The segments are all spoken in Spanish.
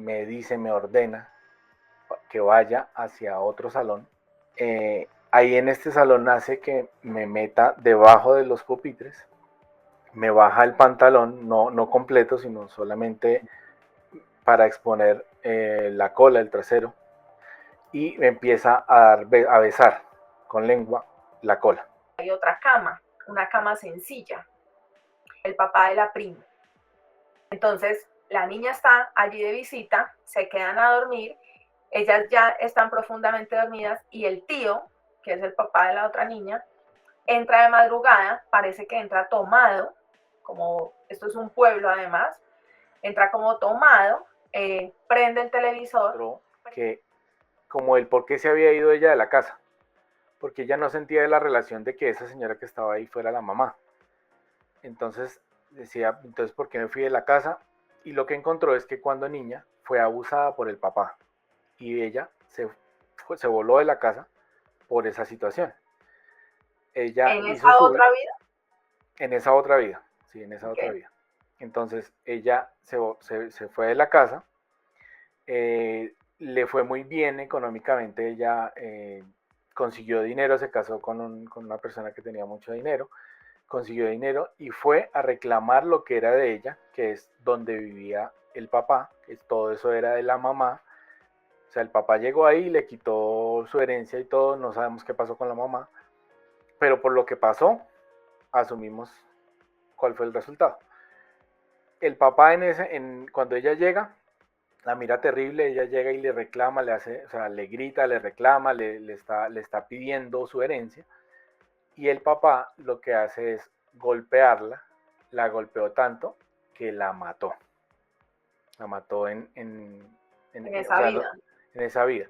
me dice, me ordena que vaya hacia otro salón. Ahí en este salón hace que me meta debajo de los pupitres, me baja el pantalón, no completo, sino solamente para exponer la cola, el trasero, y me empieza a besar con lengua la cola. Hay otra cama, una cama sencilla, el papá de la prima. Entonces, la niña está allí de visita, se quedan a dormir, ellas ya están profundamente dormidas y el tío, que es el papá de la otra niña, entra de madrugada, parece que entra tomado, como esto es un pueblo además, entra como tomado, prende el televisor. Que como el por qué se había ido ella de la casa, porque ella no sentía de la relación de que esa señora que estaba ahí fuera la mamá. Entonces decía, entonces ¿por qué me fui de la casa? Y lo que encontró es que cuando niña fue abusada por el papá y ella se voló de la casa por esa situación. Ella ¿En hizo esa otra vida? en esa otra vida, sí, en esa otra vida. Entonces ella se fue de la casa, le fue muy bien económicamente, ella consiguió dinero, se casó con una persona que tenía mucho dinero, consiguió dinero y fue a reclamar lo que era de ella, que es donde vivía el papá, que todo eso era de la mamá. O sea, el papá llegó ahí, le quitó su herencia y todo, no sabemos qué pasó con la mamá, pero por lo que pasó, asumimos cuál fue el resultado. El papá cuando ella llega, la mira terrible, ella llega y le reclama, le hace, o sea, le grita, le reclama, le está pidiendo su herencia. Y el papá lo que hace es golpearla, la golpeó tanto que la mató. La mató En o esa sea, vida. en esa vida.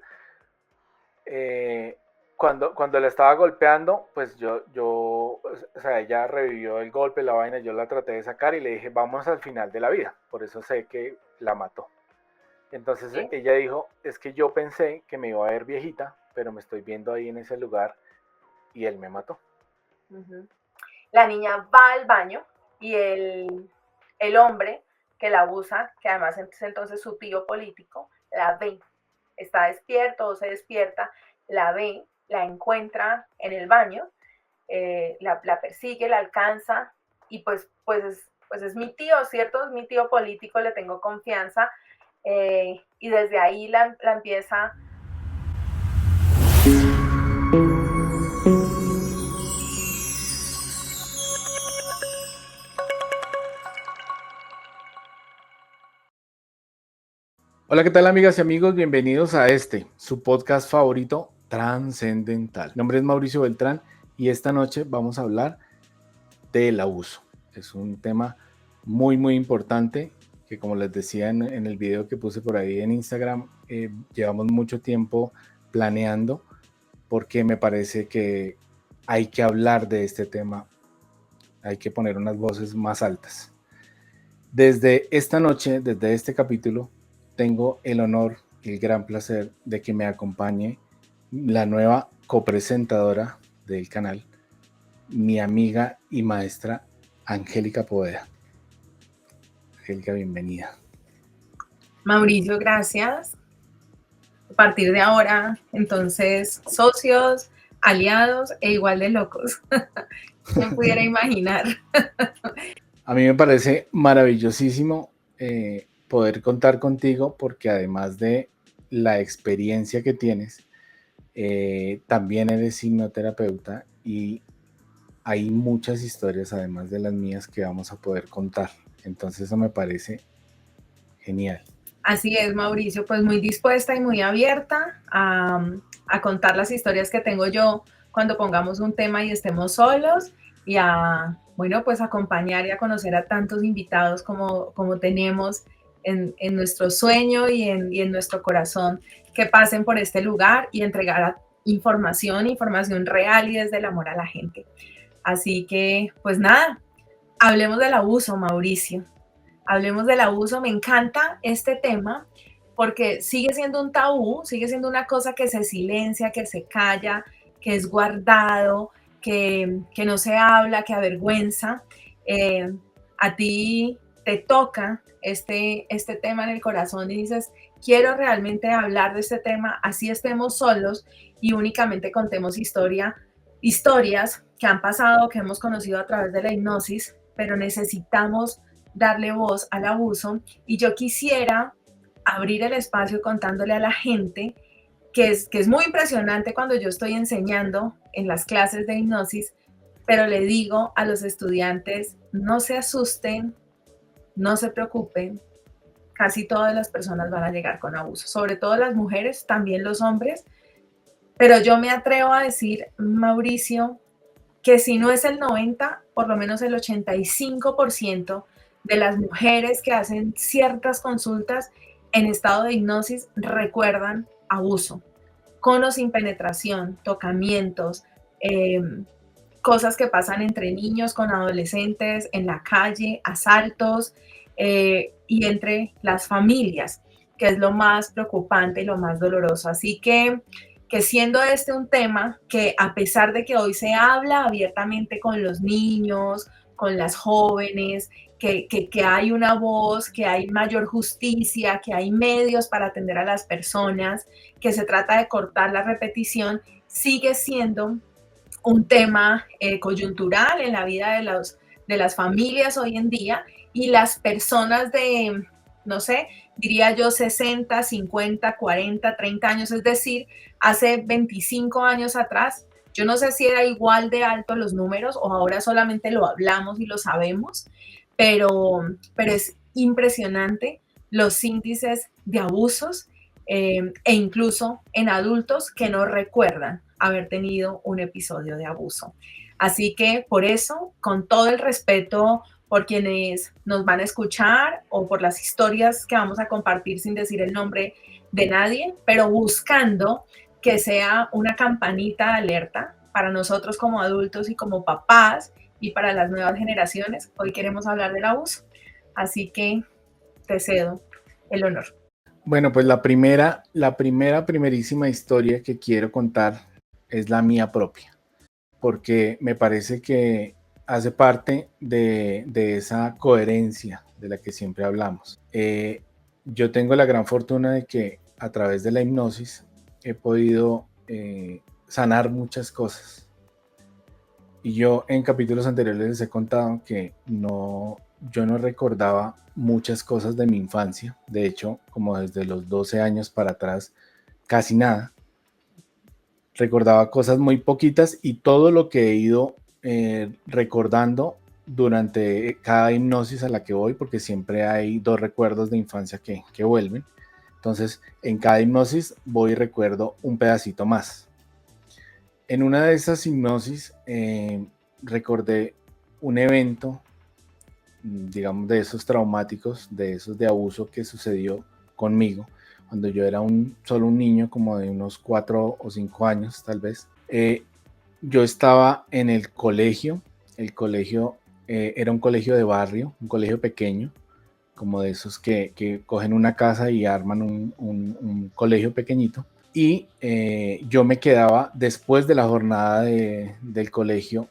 Cuando la estaba golpeando, pues o sea, ella revivió el golpe, la vaina, yo la traté de sacar y le dije, vamos al final de la vida, por eso sé que la mató. Entonces ¿Sí? ella dijo, es que yo pensé que me iba a ver viejita, pero me estoy viendo ahí en ese lugar y él me mató. Uh-huh. La niña va al baño y el hombre que la abusa, que además es entonces su tío político, la ve, está despierto o se despierta, la ve, la encuentra en el baño, la persigue, la alcanza y pues es mi tío, ¿cierto? Es mi tío político, le tengo confianza y desde ahí la empieza. Hola, ¿qué tal amigas y amigos? Bienvenidos a su podcast favorito, Trascendental. Mi nombre es Mauricio Beltrán y esta noche vamos a hablar del abuso. Es un tema muy importante que, como les decía en el video que puse por ahí en Instagram, llevamos mucho tiempo planeando porque me parece que hay que hablar de este tema, hay que poner unas voces más altas. Desde esta noche, desde este capítulo, tengo el honor y el gran placer de que me acompañe la nueva copresentadora del canal, mi amiga y maestra Angélica Poveda. Angélica, bienvenida. Mauricio, gracias. A partir de ahora, entonces, socios, aliados e igual de locos. ¿Quién pudiera imaginar? A mí me parece maravillosísimo poder contar contigo porque además de la experiencia que tienes, también eres hipnoterapeuta y hay muchas historias además de las mías que vamos a poder contar. Entonces eso me parece genial. Así es, Mauricio, pues muy dispuesta y muy abierta a contar las historias que tengo yo cuando pongamos un tema y estemos solos y bueno, pues acompañar y a conocer a tantos invitados como tenemos en nuestro sueño y en nuestro corazón que pasen por este lugar y entregar información real y desde el amor a la gente. Así que, pues nada, hablemos del abuso, Mauricio. Hablemos del abuso. Me encanta este tema porque sigue siendo un tabú, sigue siendo una cosa que se silencia, que se calla, que es guardado, que no se habla, que avergüenza. A ti te toca este tema en el corazón y dices, quiero realmente hablar de este tema, así estemos solos y únicamente contemos historias que han pasado, que hemos conocido a través de la hipnosis, pero necesitamos darle voz al abuso. Y yo quisiera abrir el espacio contándole a la gente que es muy impresionante cuando yo estoy enseñando en las clases de hipnosis, pero le digo a los estudiantes, no se asusten, no se preocupen, casi todas las personas van a llegar con abuso, sobre todo las mujeres, también los hombres, pero yo me atrevo a decir, Mauricio, que si no es el 90, por lo menos el 85% de las mujeres que hacen ciertas consultas en estado de hipnosis recuerdan abuso, con o sin penetración, tocamientos, eh, cosas que pasan entre niños con adolescentes, en la calle, asaltos y entre las familias, que es lo más preocupante y lo más doloroso. Así que siendo este un tema que a pesar de que hoy se habla abiertamente con los niños, con las jóvenes, que hay una voz, que hay mayor justicia, que hay medios para atender a las personas, que se trata de cortar la repetición, sigue siendo un tema coyuntural en la vida de las familias hoy en día y las personas de, no sé, diría yo 60, 50, 40, 30 años, es decir, hace 25 años atrás, yo no sé si era igual de alto los números o ahora solamente lo hablamos y lo sabemos, pero es impresionante los índices de abusos e incluso en adultos que no recuerdan haber tenido un episodio de abuso. Así que por eso, con todo el respeto por quienes nos van a escuchar o por las historias que vamos a compartir sin decir el nombre de nadie, pero buscando que sea una campanita de alerta para nosotros como adultos y como papás y para las nuevas generaciones. Hoy queremos hablar del abuso. Así que te cedo el honor. Bueno, pues primerísima historia que quiero contar es la mía propia, porque me parece que hace parte de esa coherencia de la que siempre hablamos. Yo tengo la gran fortuna de que a través de la hipnosis he podido sanar muchas cosas. Y yo en capítulos anteriores les he contado que yo no recordaba muchas cosas de mi infancia. De hecho, como desde los 12 años para atrás, casi nada. Recordaba cosas muy poquitas y todo lo que he ido recordando durante cada hipnosis a la que voy, porque siempre hay 2 recuerdos de infancia que vuelven. Entonces, en cada hipnosis voy y recuerdo un pedacito más. En una de esas hipnosis recordé un evento, digamos, de esos traumáticos, de esos de abuso que sucedió conmigo cuando yo era solo un niño como de unos 4 o 5 años tal vez. Yo estaba en el colegio era un colegio de barrio, un colegio pequeño, como de esos que cogen una casa y arman un colegio pequeñito. Y yo me quedaba después de la jornada del colegio,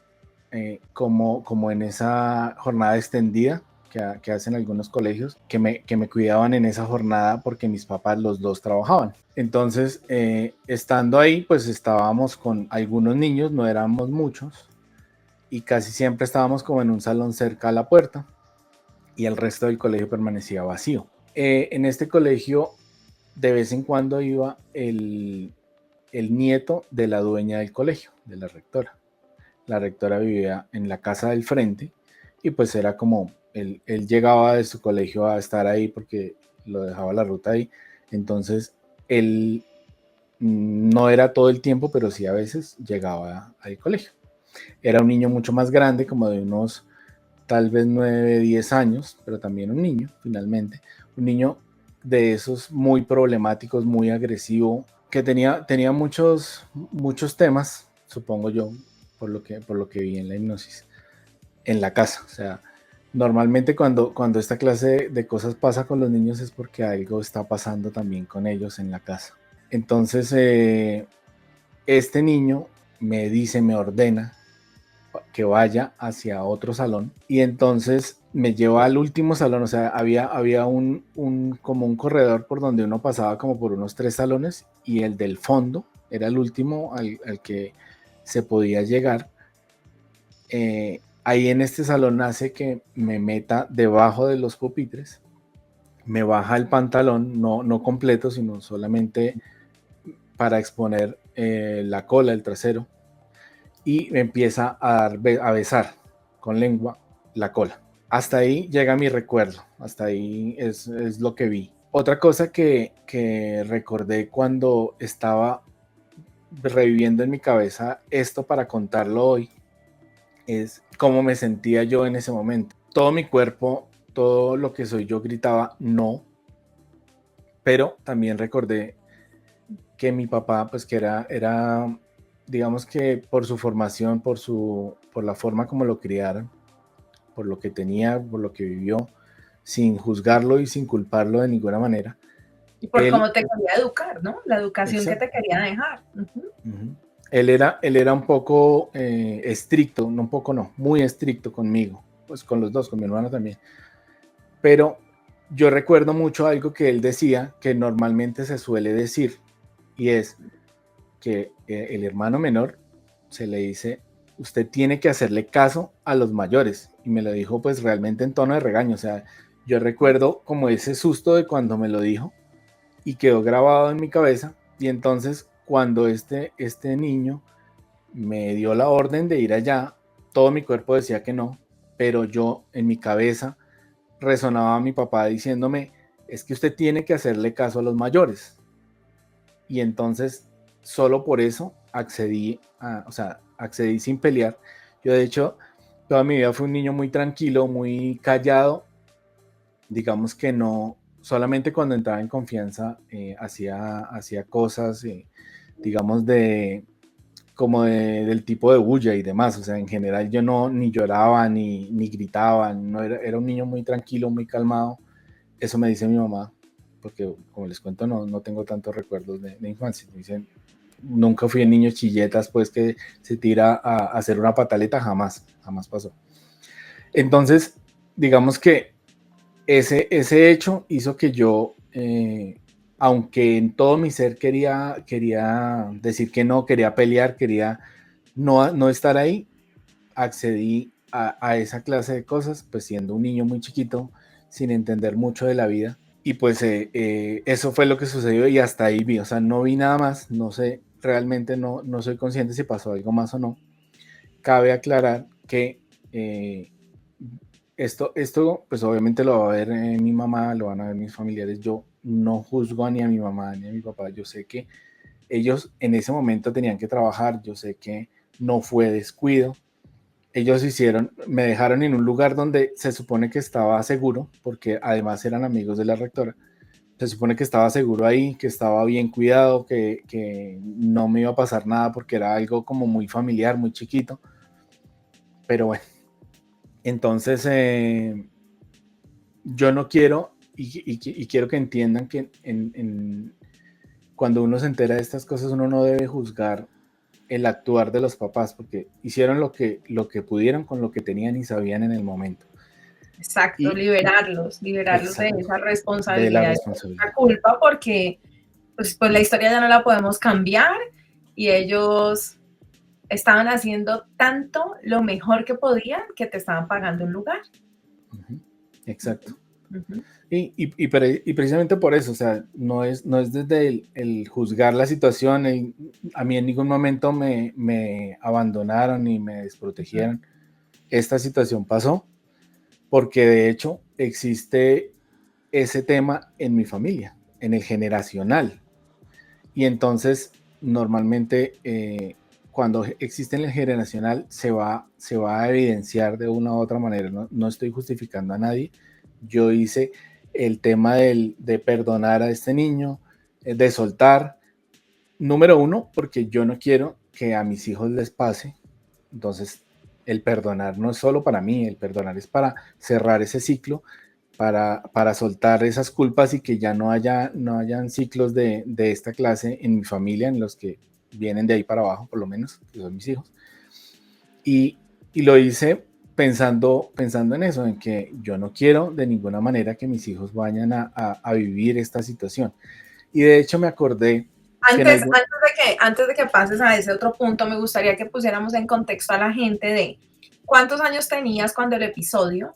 como en esa jornada extendida que hacen algunos colegios, que me cuidaban en esa jornada porque mis papás los dos trabajaban. Entonces, estando ahí, pues estábamos con algunos niños, no éramos muchos, y casi siempre estábamos como en un salón cerca a la puerta, y el resto del colegio permanecía vacío. En este colegio de vez en cuando iba el nieto de la dueña del colegio, de la rectora. La rectora vivía en la casa del frente y pues era como, él llegaba de su colegio a estar ahí porque lo dejaba la ruta ahí. Entonces, él no era todo el tiempo, pero sí a veces llegaba al colegio. Era un niño mucho más grande, como de unos tal vez 9, 10 años, pero también un niño, finalmente. Un niño de esos muy problemáticos, muy agresivo, que tenía muchos temas, supongo yo, por lo que vi en la hipnosis, en la casa. O sea, normalmente cuando esta clase de cosas pasa con los niños es porque algo está pasando también con ellos en la casa. Entonces, este niño me ordena que vaya hacia otro salón, y entonces me llevó al último salón, o sea, había como un corredor por donde uno pasaba como por unos 3 salones y el del fondo era el último al que se podía llegar. Ahí en este salón hace que me meta debajo de los pupitres, me baja el pantalón, no completo, sino solamente para exponer la cola, el trasero, y me empieza a besar con lengua la cola. Hasta ahí llega mi recuerdo, hasta ahí es lo que vi. Otra cosa que recordé cuando estaba reviviendo en mi cabeza esto para contarlo hoy es cómo me sentía yo en ese momento. Todo mi cuerpo, todo lo que soy yo gritaba no, pero también recordé que mi papá, pues que era digamos que por su formación, por la forma como lo criaron, por lo que tenía, por lo que vivió, sin juzgarlo y sin culparlo de ninguna manera. Y por Él, cómo te quería educar, ¿no? La educación que exacto, te quería dejar. Uh-huh. él era un poco estricto, no un poco no, muy estricto conmigo, pues con los dos, con mi hermano también. Pero yo recuerdo mucho algo que él decía, que normalmente se suele decir, y es que el hermano menor se le dice, usted tiene que hacerle caso a los mayores. Y me lo dijo pues realmente en tono de regaño. O sea, yo recuerdo como ese susto de cuando me lo dijo y quedó grabado en mi cabeza. Y entonces cuando este niño me dio la orden de ir allá, todo mi cuerpo decía que no, pero yo en mi cabeza resonaba a mi papá diciéndome, es que usted tiene que hacerle caso a los mayores. Y entonces solo por eso o sea, accedí sin pelear. Yo de hecho toda mi vida fui un niño muy tranquilo, muy callado, digamos que no, solamente cuando entraba en confianza hacía cosas, digamos, del tipo de bulla y demás, o sea, en general yo no ni lloraba ni gritaba, no era un niño muy tranquilo, muy calmado, eso me dice mi mamá, porque como les cuento no tengo tantos recuerdos de infancia, me dicen, nunca fui el niño chilletas pues que se tira a hacer una pataleta, jamás pasó. Entonces, digamos que ese hecho hizo que yo, aunque en todo mi ser quería decir que no, quería pelear, quería no estar ahí, accedí a esa clase de cosas, pues siendo un niño muy chiquito, sin entender mucho de la vida. Y pues eso fue lo que sucedió y hasta ahí vi, o sea, no vi nada más, no sé, realmente no soy consciente si pasó algo más o no. Cabe aclarar que esto, pues obviamente lo va a ver mi mamá, lo van a ver mis familiares. Yo no juzgo ni a mi mamá ni a mi papá. Yo sé que ellos en ese momento tenían que trabajar. Yo sé que no fue descuido. Ellos me dejaron en un lugar donde se supone que estaba seguro, porque además eran amigos de la rectora. Se supone que estaba seguro ahí, que estaba bien cuidado, que no me iba a pasar nada porque era algo como muy familiar, muy chiquito. Pero bueno, entonces yo no quiero y quiero que entiendan que cuando uno se entera de estas cosas uno no debe juzgar el actuar de los papás porque hicieron lo que pudieron con lo que tenían y sabían en el momento. Exacto, Y liberarlos de exacto, esa de la responsabilidad, de esa responsabilidad. culpa, porque pues la historia ya no la podemos cambiar y ellos estaban haciendo tanto lo mejor que podían que te estaban pagando un lugar. Uh-huh, exacto. Uh-huh. Y precisamente por eso, o sea, no es desde el juzgar la situación, a mí en ningún momento me abandonaron ni me desprotegieron. Esta situación pasó porque de hecho existe ese tema en mi familia, en el generacional. Y entonces, normalmente, cuando existe en el generacional, se va a evidenciar de una u otra manera. No estoy justificando a nadie. Yo hice el tema de perdonar a este niño, de soltar. Número uno, porque yo no quiero que a mis hijos les pase. Entonces, el perdonar no es solo para mí, el perdonar es para cerrar ese ciclo, para soltar esas culpas y que ya no hayan ciclos de esta clase en mi familia, en los que vienen de ahí para abajo, por lo menos, que son mis hijos. Y, y lo hice pensando en eso, en que yo no quiero de ninguna manera que mis hijos vayan a vivir esta situación. Y de hecho me acordé que en algún... Antes de que pases a ese otro punto, me gustaría que pusiéramos en contexto a la gente de cuántos años tenías cuando el episodio,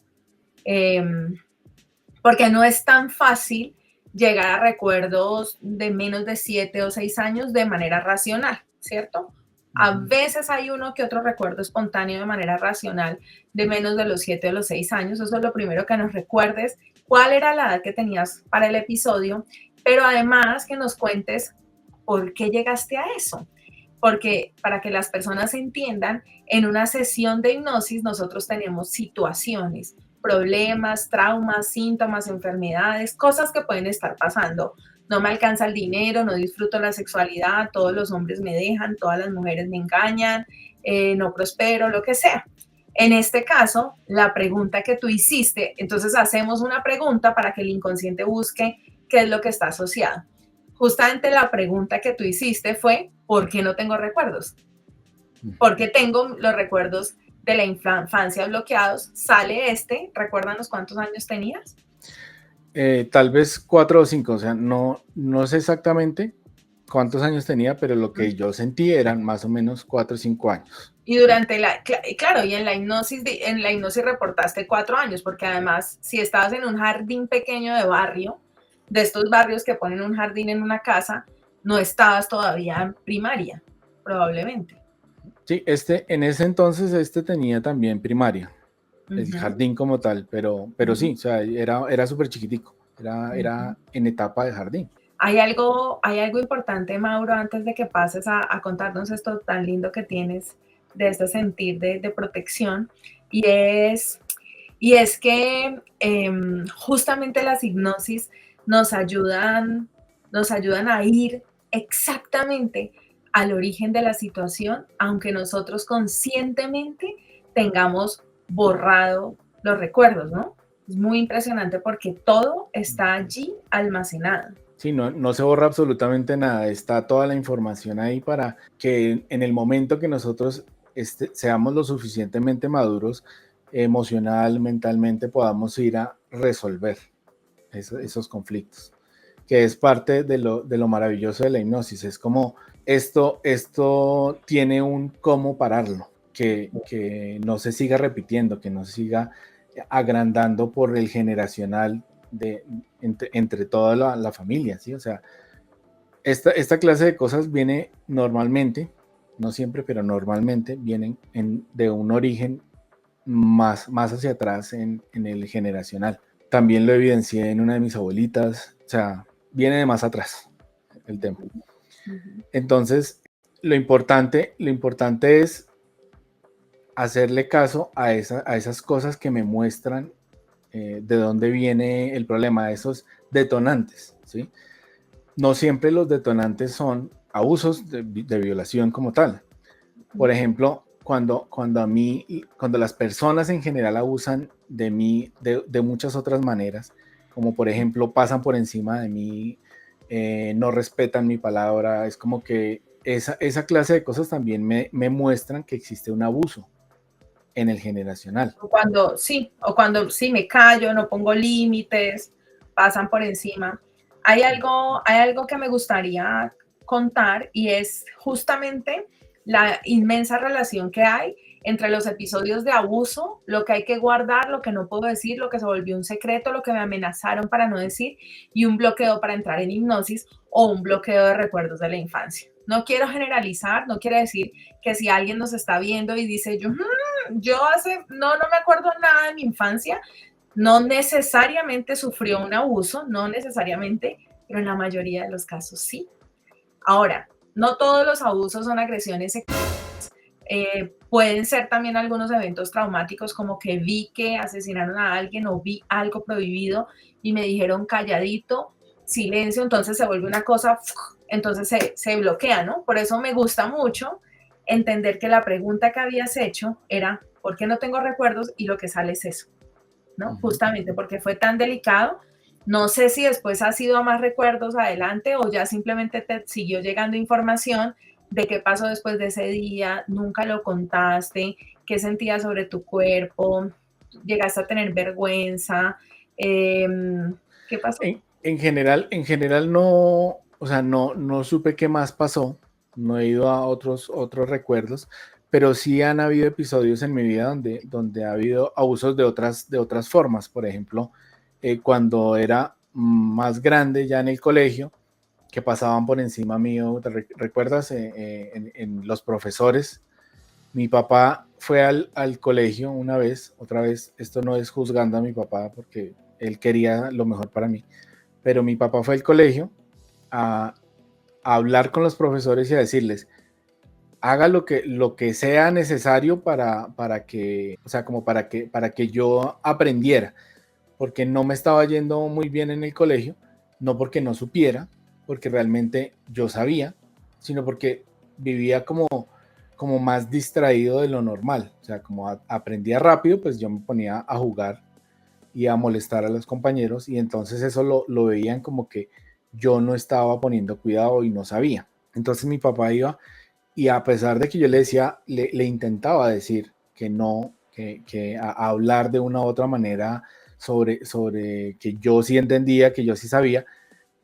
porque no es tan fácil llegar a recuerdos de menos de 7 o 6 años de manera racional, ¿cierto? A veces hay uno que otro recuerdo espontáneo de manera racional de menos de los 7 o los 6 años. Eso es lo primero, que nos recuerdes cuál era la edad que tenías para el episodio, pero además que nos cuentes por qué llegaste a eso. Porque para que las personas entiendan, en una sesión de hipnosis nosotros tenemos situaciones, problemas, traumas, síntomas, enfermedades, cosas que pueden estar pasando. No me alcanza el dinero, no disfruto la sexualidad, todos los hombres me dejan, todas las mujeres me engañan, no prospero, lo que sea. En este caso, la pregunta que tú hiciste, entonces hacemos una pregunta para que el inconsciente busque qué es lo que está asociado. Justamente la pregunta que tú hiciste fue, ¿por qué no tengo recuerdos? ¿Por qué tengo los recuerdos de la infancia bloqueados? Sale recuérdanos cuántos años tenías. Tal vez 4 o 5, o sea, no sé exactamente cuántos años tenía, pero lo que yo sentí eran más o menos 4 o 5 años. Y durante claro, y en la hipnosis reportaste 4 años, porque además, si estabas en un jardín pequeño de barrio, de estos barrios que ponen un jardín en una casa, no estabas todavía en primaria, probablemente. Sí, en ese entonces tenía también primaria, el jardín como tal, pero sí, o sea, era súper chiquitico, era en etapa de jardín. Hay algo importante, Mauro, antes de que pases a contarnos esto tan lindo que tienes de este sentir de protección, y es que justamente las hipnosis nos ayudan a ir exactamente al origen de la situación, aunque nosotros conscientemente tengamos borrado los recuerdos, ¿no? Es muy impresionante porque todo está allí almacenado. Sí, no se borra absolutamente nada, está toda la información ahí para que en el momento que nosotros seamos lo suficientemente maduros emocional, mentalmente, podamos ir a resolver esos conflictos, que es parte de lo maravilloso de la hipnosis. Es como esto tiene un cómo pararlo, que no se siga repitiendo, que no se siga agrandando por el generacional entre toda la familia, ¿sí? O sea, esta clase de cosas viene normalmente, no siempre, pero normalmente vienen de un origen más hacia atrás en el generacional. También lo evidencié en una de mis abuelitas, o sea, viene de más atrás el tema. Entonces, lo importante es hacerle caso a esas cosas que me muestran de dónde viene el problema, esos detonantes, ¿sí? No siempre los detonantes son abusos de violación como tal. Por ejemplo, cuando las personas en general abusan de mí de muchas otras maneras, como por ejemplo pasan por encima de mí, no respetan mi palabra, es como que esa clase de cosas también me muestran que existe un abuso en el generacional. O cuando sí me callo, no pongo límites, pasan por encima. Hay algo que me gustaría contar, y es justamente la inmensa relación que hay entre los episodios de abuso, lo que hay que guardar, lo que no puedo decir, lo que se volvió un secreto, lo que me amenazaron para no decir, y un bloqueo para entrar en hipnosis o un bloqueo de recuerdos de la infancia. No quiero generalizar, no quiere decir que si alguien nos está viendo y dice yo no me acuerdo nada de mi infancia, no necesariamente sufrió un abuso, no necesariamente, pero en la mayoría de los casos sí. Ahora, no todos los abusos son agresiones sexuales. Pueden ser también algunos eventos traumáticos, como que vi que asesinaron a alguien o vi algo prohibido y me dijeron calladito, silencio, entonces se vuelve una cosa, entonces se bloquea, ¿no? Por eso me gusta mucho entender que la pregunta que habías hecho era, ¿por qué no tengo recuerdos? Y lo que sale es eso, ¿no? Justamente porque fue tan delicado. No sé si después has ido a más recuerdos adelante o ya simplemente te siguió llegando información de qué pasó después de ese día, nunca lo contaste, qué sentías sobre tu cuerpo, llegaste a tener vergüenza, ¿qué pasó? En general no, o sea, no supe qué más pasó, no he ido a otros recuerdos, pero sí han habido episodios en mi vida donde ha habido abusos de otras formas. Por ejemplo, cuando era más grande ya en el colegio, que pasaban por encima mío, ¿recuerdas? En los profesores. Mi papá fue al colegio una vez, otra vez, esto no es juzgando a mi papá porque él quería lo mejor para mí, pero mi papá fue al colegio a, a hablar con los profesores y a decirles, haga lo que sea necesario para que, o sea, como para que yo aprendiera, porque no me estaba yendo muy bien en el colegio, no porque no supiera, porque realmente yo sabía, sino porque vivía como más distraído de lo normal, o sea, como aprendía rápido, pues yo me ponía a jugar y a molestar a los compañeros y entonces eso lo veían como que yo no estaba poniendo cuidado y no sabía. Entonces mi papá iba y a pesar de que yo le decía, le intentaba decir que no, que a hablar de una u otra manera sobre que yo sí entendía, que yo sí sabía,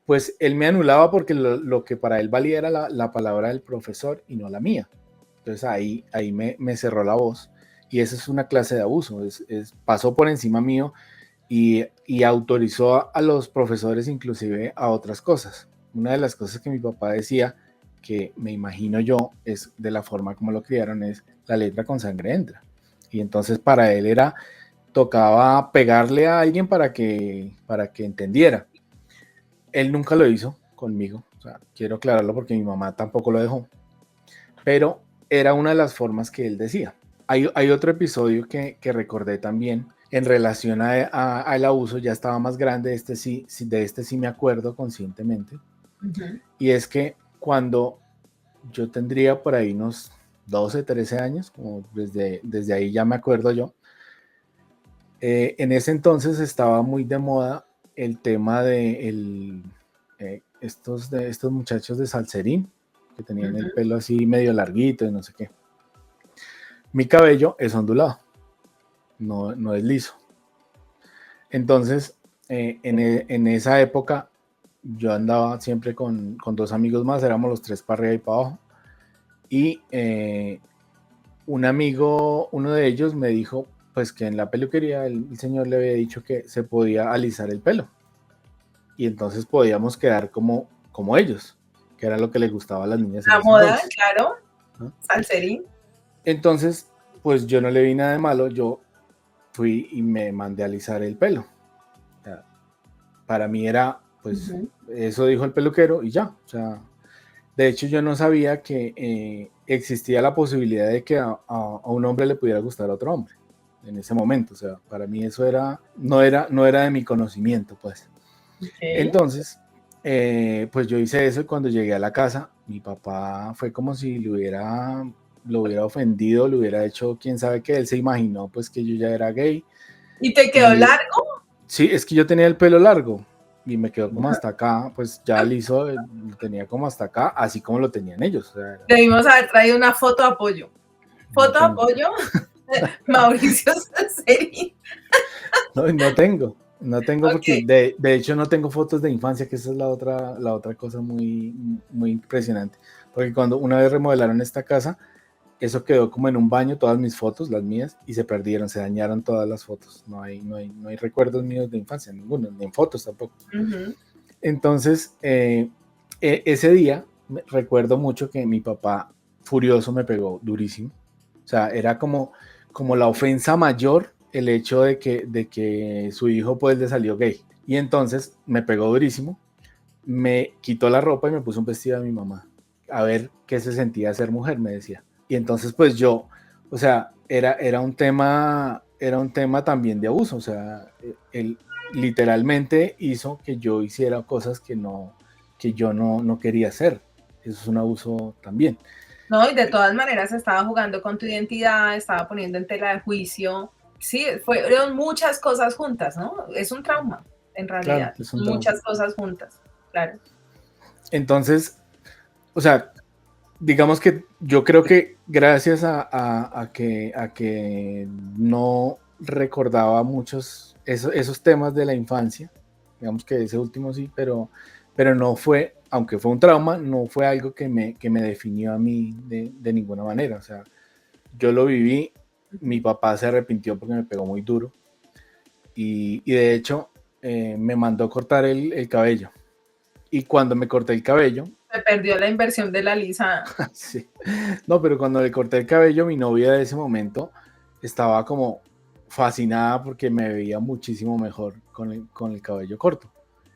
pues él me anulaba porque lo que para él valía era la palabra del profesor y no la mía. Entonces ahí me cerró la voz y eso es una clase de abuso, pasó por encima mío y autorizó a los profesores inclusive a otras cosas. Una de las cosas que mi papá decía, que me imagino yo es de la forma como lo criaron, es la letra con sangre entra. Y entonces para él tocaba pegarle a alguien para que entendiera. Él nunca lo hizo conmigo, o sea, quiero aclararlo porque mi mamá tampoco lo dejó, pero era una de las formas que él decía. Hay otro episodio que recordé también en relación al abuso, ya estaba más grande, de este sí me acuerdo conscientemente, y es que cuando yo tendría por ahí unos 12, 13 años, como desde ahí ya me acuerdo yo, en ese entonces estaba muy de moda el tema de estos muchachos de Salserín, que tenían el pelo así medio larguito y no sé qué. Mi cabello es ondulado, no es liso. Entonces, en esa época, yo andaba siempre con dos amigos más, éramos los tres para arriba y para abajo. Y un amigo, uno de ellos me dijo, pues que en la peluquería el señor le había dicho que se podía alisar el pelo. Y entonces podíamos quedar como ellos, que era lo que les gustaba a las niñas en La ese moda, entonces, claro, ¿no? Salserín. Entonces, pues yo no le vi nada de malo, yo fui y me mandé a alisar el pelo. O sea, para mí era, pues, eso dijo el peluquero y ya. O sea, de hecho yo no sabía que existía la posibilidad de que a un hombre le pudiera gustar a otro hombre en ese momento. O sea, para mí eso no era de mi conocimiento, pues. Okay. Entonces, pues yo hice eso y cuando llegué a la casa, mi papá fue como si lo hubiera ofendido, le hubiera hecho quién sabe qué, él se imaginó pues que yo ya era gay. ¿Y te quedó Y largo? sí, es que yo tenía el pelo largo y me quedó como hasta acá, pues ya liso, lo tenía como hasta acá, así como lo tenían ellos. O sea, Debimos haber traído una foto de apoyo. no Foto de tengo, apoyo, Mauricio Salserín. no tengo porque Ok. de hecho no tengo fotos de infancia, que esa es la otra cosa muy impresionante. Porque cuando una vez remodelaron esta casa, eso quedó como en un baño, todas mis fotos, las mías, y se perdieron, se dañaron todas las fotos. No hay recuerdos míos de infancia, ninguno, ni en fotos tampoco. Entonces, ese día recuerdo mucho que mi papá furioso me pegó durísimo. O sea, era como la ofensa mayor el hecho de que su hijo pues le salió gay. Y entonces me pegó durísimo, me quitó la ropa y me puso un vestido de mi mamá. A ver qué se sentía ser mujer, me decía. Y entonces pues yo, o sea, era un tema también de abuso. O sea, él literalmente hizo que yo hiciera cosas que yo no quería hacer. Eso es un abuso también. No, y de todas maneras estaba jugando con tu identidad, estaba poniendo en tela de juicio. Sí, fueron muchas cosas juntas, ¿no? Es un trauma, en Claro, realidad. es un trauma. Muchas cosas juntas, claro. Entonces, o sea, digamos que yo creo que gracias a que no recordaba muchos esos temas de la infancia, digamos que ese último sí, pero no fue, aunque fue un trauma, no fue algo que me definió a mí de ninguna manera. O sea, yo lo viví, mi papá se arrepintió porque me pegó muy duro y de hecho me mandó cortar el cabello. Y cuando me corté el cabello, Se perdió la inversión de la lisa. sí. No, pero cuando le corté el cabello, mi novia de ese momento estaba como fascinada porque me veía muchísimo mejor con el cabello corto.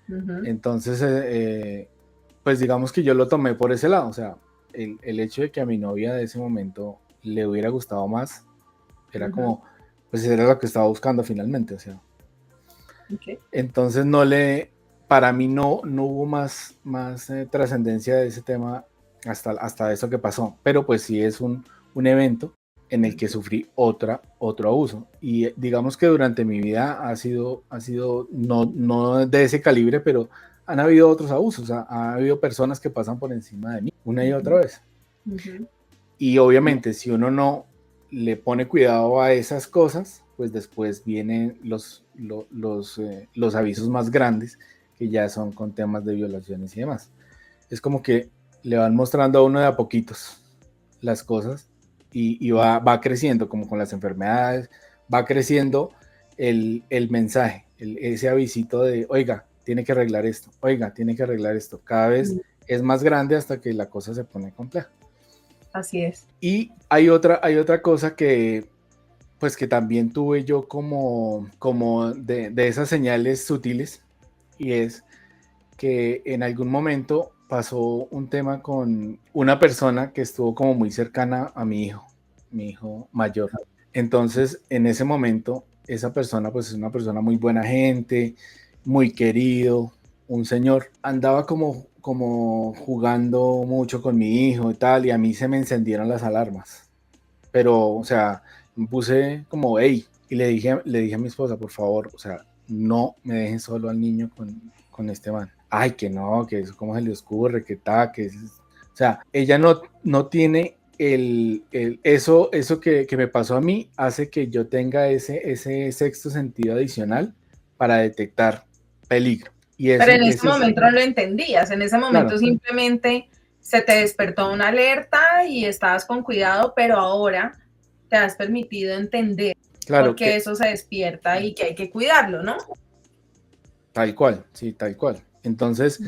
Uh-huh. Entonces, pues digamos que yo lo tomé por ese lado. O sea, el hecho de que a mi novia de ese momento le hubiera gustado más, era Uh-huh. como, pues era lo que estaba buscando finalmente. O sea, Okay. entonces para mí no hubo más trascendencia de ese tema hasta eso que pasó, pero pues sí es un evento en el que sufrí otro abuso. Y digamos que durante mi vida ha sido no de ese calibre, pero han habido otros abusos, ha habido personas que pasan por encima de mí una y otra Uh-huh. vez. Uh-huh. Y obviamente si uno no le pone cuidado a esas cosas, pues después vienen los avisos más grandes, que ya son con temas de violaciones y demás. Es como que le van mostrando a uno de a poquitos las cosas y va creciendo, como con las enfermedades, va creciendo el mensaje, ese avisito de, oiga, tiene que arreglar esto, oiga, tiene que arreglar esto. Cada vez es más grande hasta que la cosa se pone compleja. Así es. Y hay otra cosa que, pues que también tuve yo como de esas señales sutiles, y es que en algún momento pasó un tema con una persona que estuvo como muy cercana a mi hijo mayor. Entonces, en ese momento, esa persona, pues es una persona muy buena gente, muy querido, un señor, andaba como jugando mucho con mi hijo y tal, y a mí se me encendieron las alarmas. Pero, o sea, me puse como, hey, y le dije a mi esposa, por favor, o sea, no me dejen solo al niño con este man. Ay, que no, que eso cómo se le ocurre, que tal, o sea, ella no tiene eso que me pasó a mí, hace que yo tenga ese sexto sentido adicional para detectar peligro. Y Pero ese, en ese ese es, momento no lo entendías, en ese momento claro, simplemente se te despertó una alerta y estabas con cuidado, pero ahora te has permitido entender por claro qué que eso se despierta y que hay que cuidarlo, ¿no? tal cual, sí, tal cual. Entonces,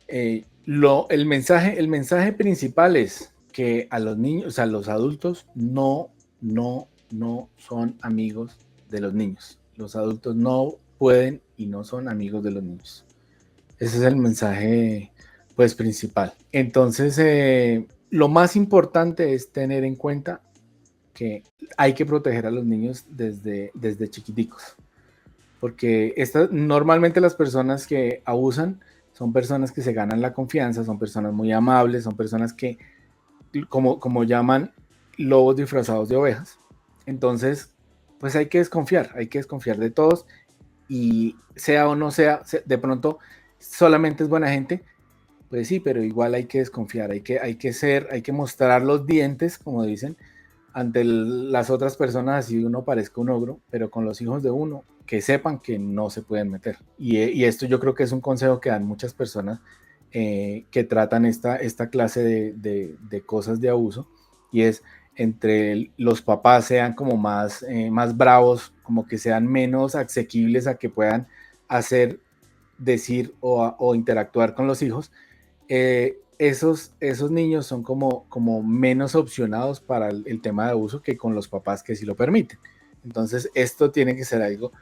el mensaje principal es que a los niños, a los adultos, no son amigos de los niños. Los adultos no pueden y no son amigos de los niños. Ese es el mensaje, pues, principal. Entonces, lo más importante es tener en cuenta que hay que proteger a los niños desde chiquiticos, porque normalmente las personas que abusan son personas que se ganan la confianza, son personas muy amables, son personas que, como llaman, lobos disfrazados de ovejas. Entonces, pues hay que desconfiar de todos, y sea o no sea, de pronto solamente es buena gente, pues sí, pero igual hay que desconfiar, hay que mostrar los dientes, como dicen, ante las otras personas, así uno parezca un ogro, pero con los hijos de uno, que sepan que no se pueden meter. Y esto yo creo que es un consejo que dan muchas personas que tratan esta clase de cosas de abuso, y es entre los papás sean como más bravos, como que sean menos asequibles a que puedan hacer, decir o interactuar con los hijos. Esos niños son como menos opcionados para el tema de abuso que con los papás que sí lo permiten. Entonces, esto tiene que ser algo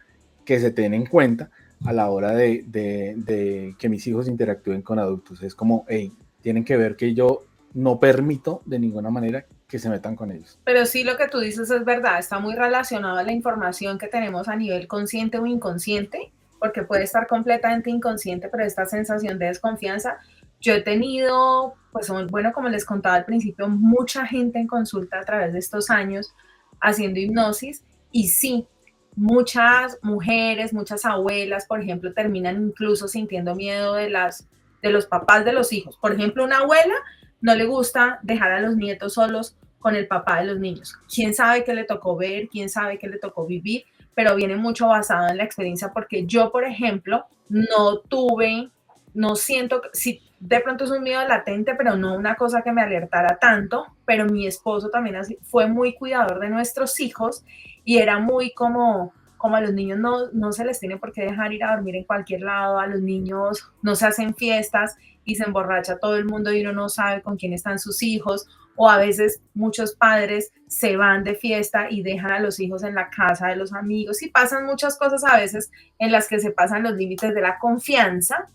que se tenga en cuenta a la hora de que mis hijos interactúen con adultos. Es como, hey, tienen que ver que yo no permito de ninguna manera que se metan con ellos. Pero sí, lo que tú dices es verdad, está muy relacionado a la información que tenemos a nivel consciente o inconsciente, porque puede estar completamente inconsciente, pero esta sensación de desconfianza, yo he tenido, pues bueno, como les contaba al principio, mucha gente en consulta a través de estos años haciendo hipnosis, y sí, muchas mujeres, muchas abuelas, por ejemplo, terminan incluso sintiendo miedo de los papás de los hijos. Por ejemplo, una abuela no le gusta dejar a los nietos solos con el papá de los niños. ¿Quién sabe qué le tocó ver? ¿Quién sabe qué le tocó vivir? Pero viene mucho basado en la experiencia porque yo, por ejemplo, no siento, si de pronto es un miedo latente, pero no una cosa que me alertara tanto, pero mi esposo también fue muy cuidador de nuestros hijos y era muy como a los niños no se les tiene por qué dejar ir a dormir en cualquier lado, a los niños no se hacen fiestas y se emborracha todo el mundo y uno no sabe con quién están sus hijos, o a veces muchos padres se van de fiesta y dejan a los hijos en la casa de los amigos y pasan muchas cosas a veces en las que se pasan los límites de la confianza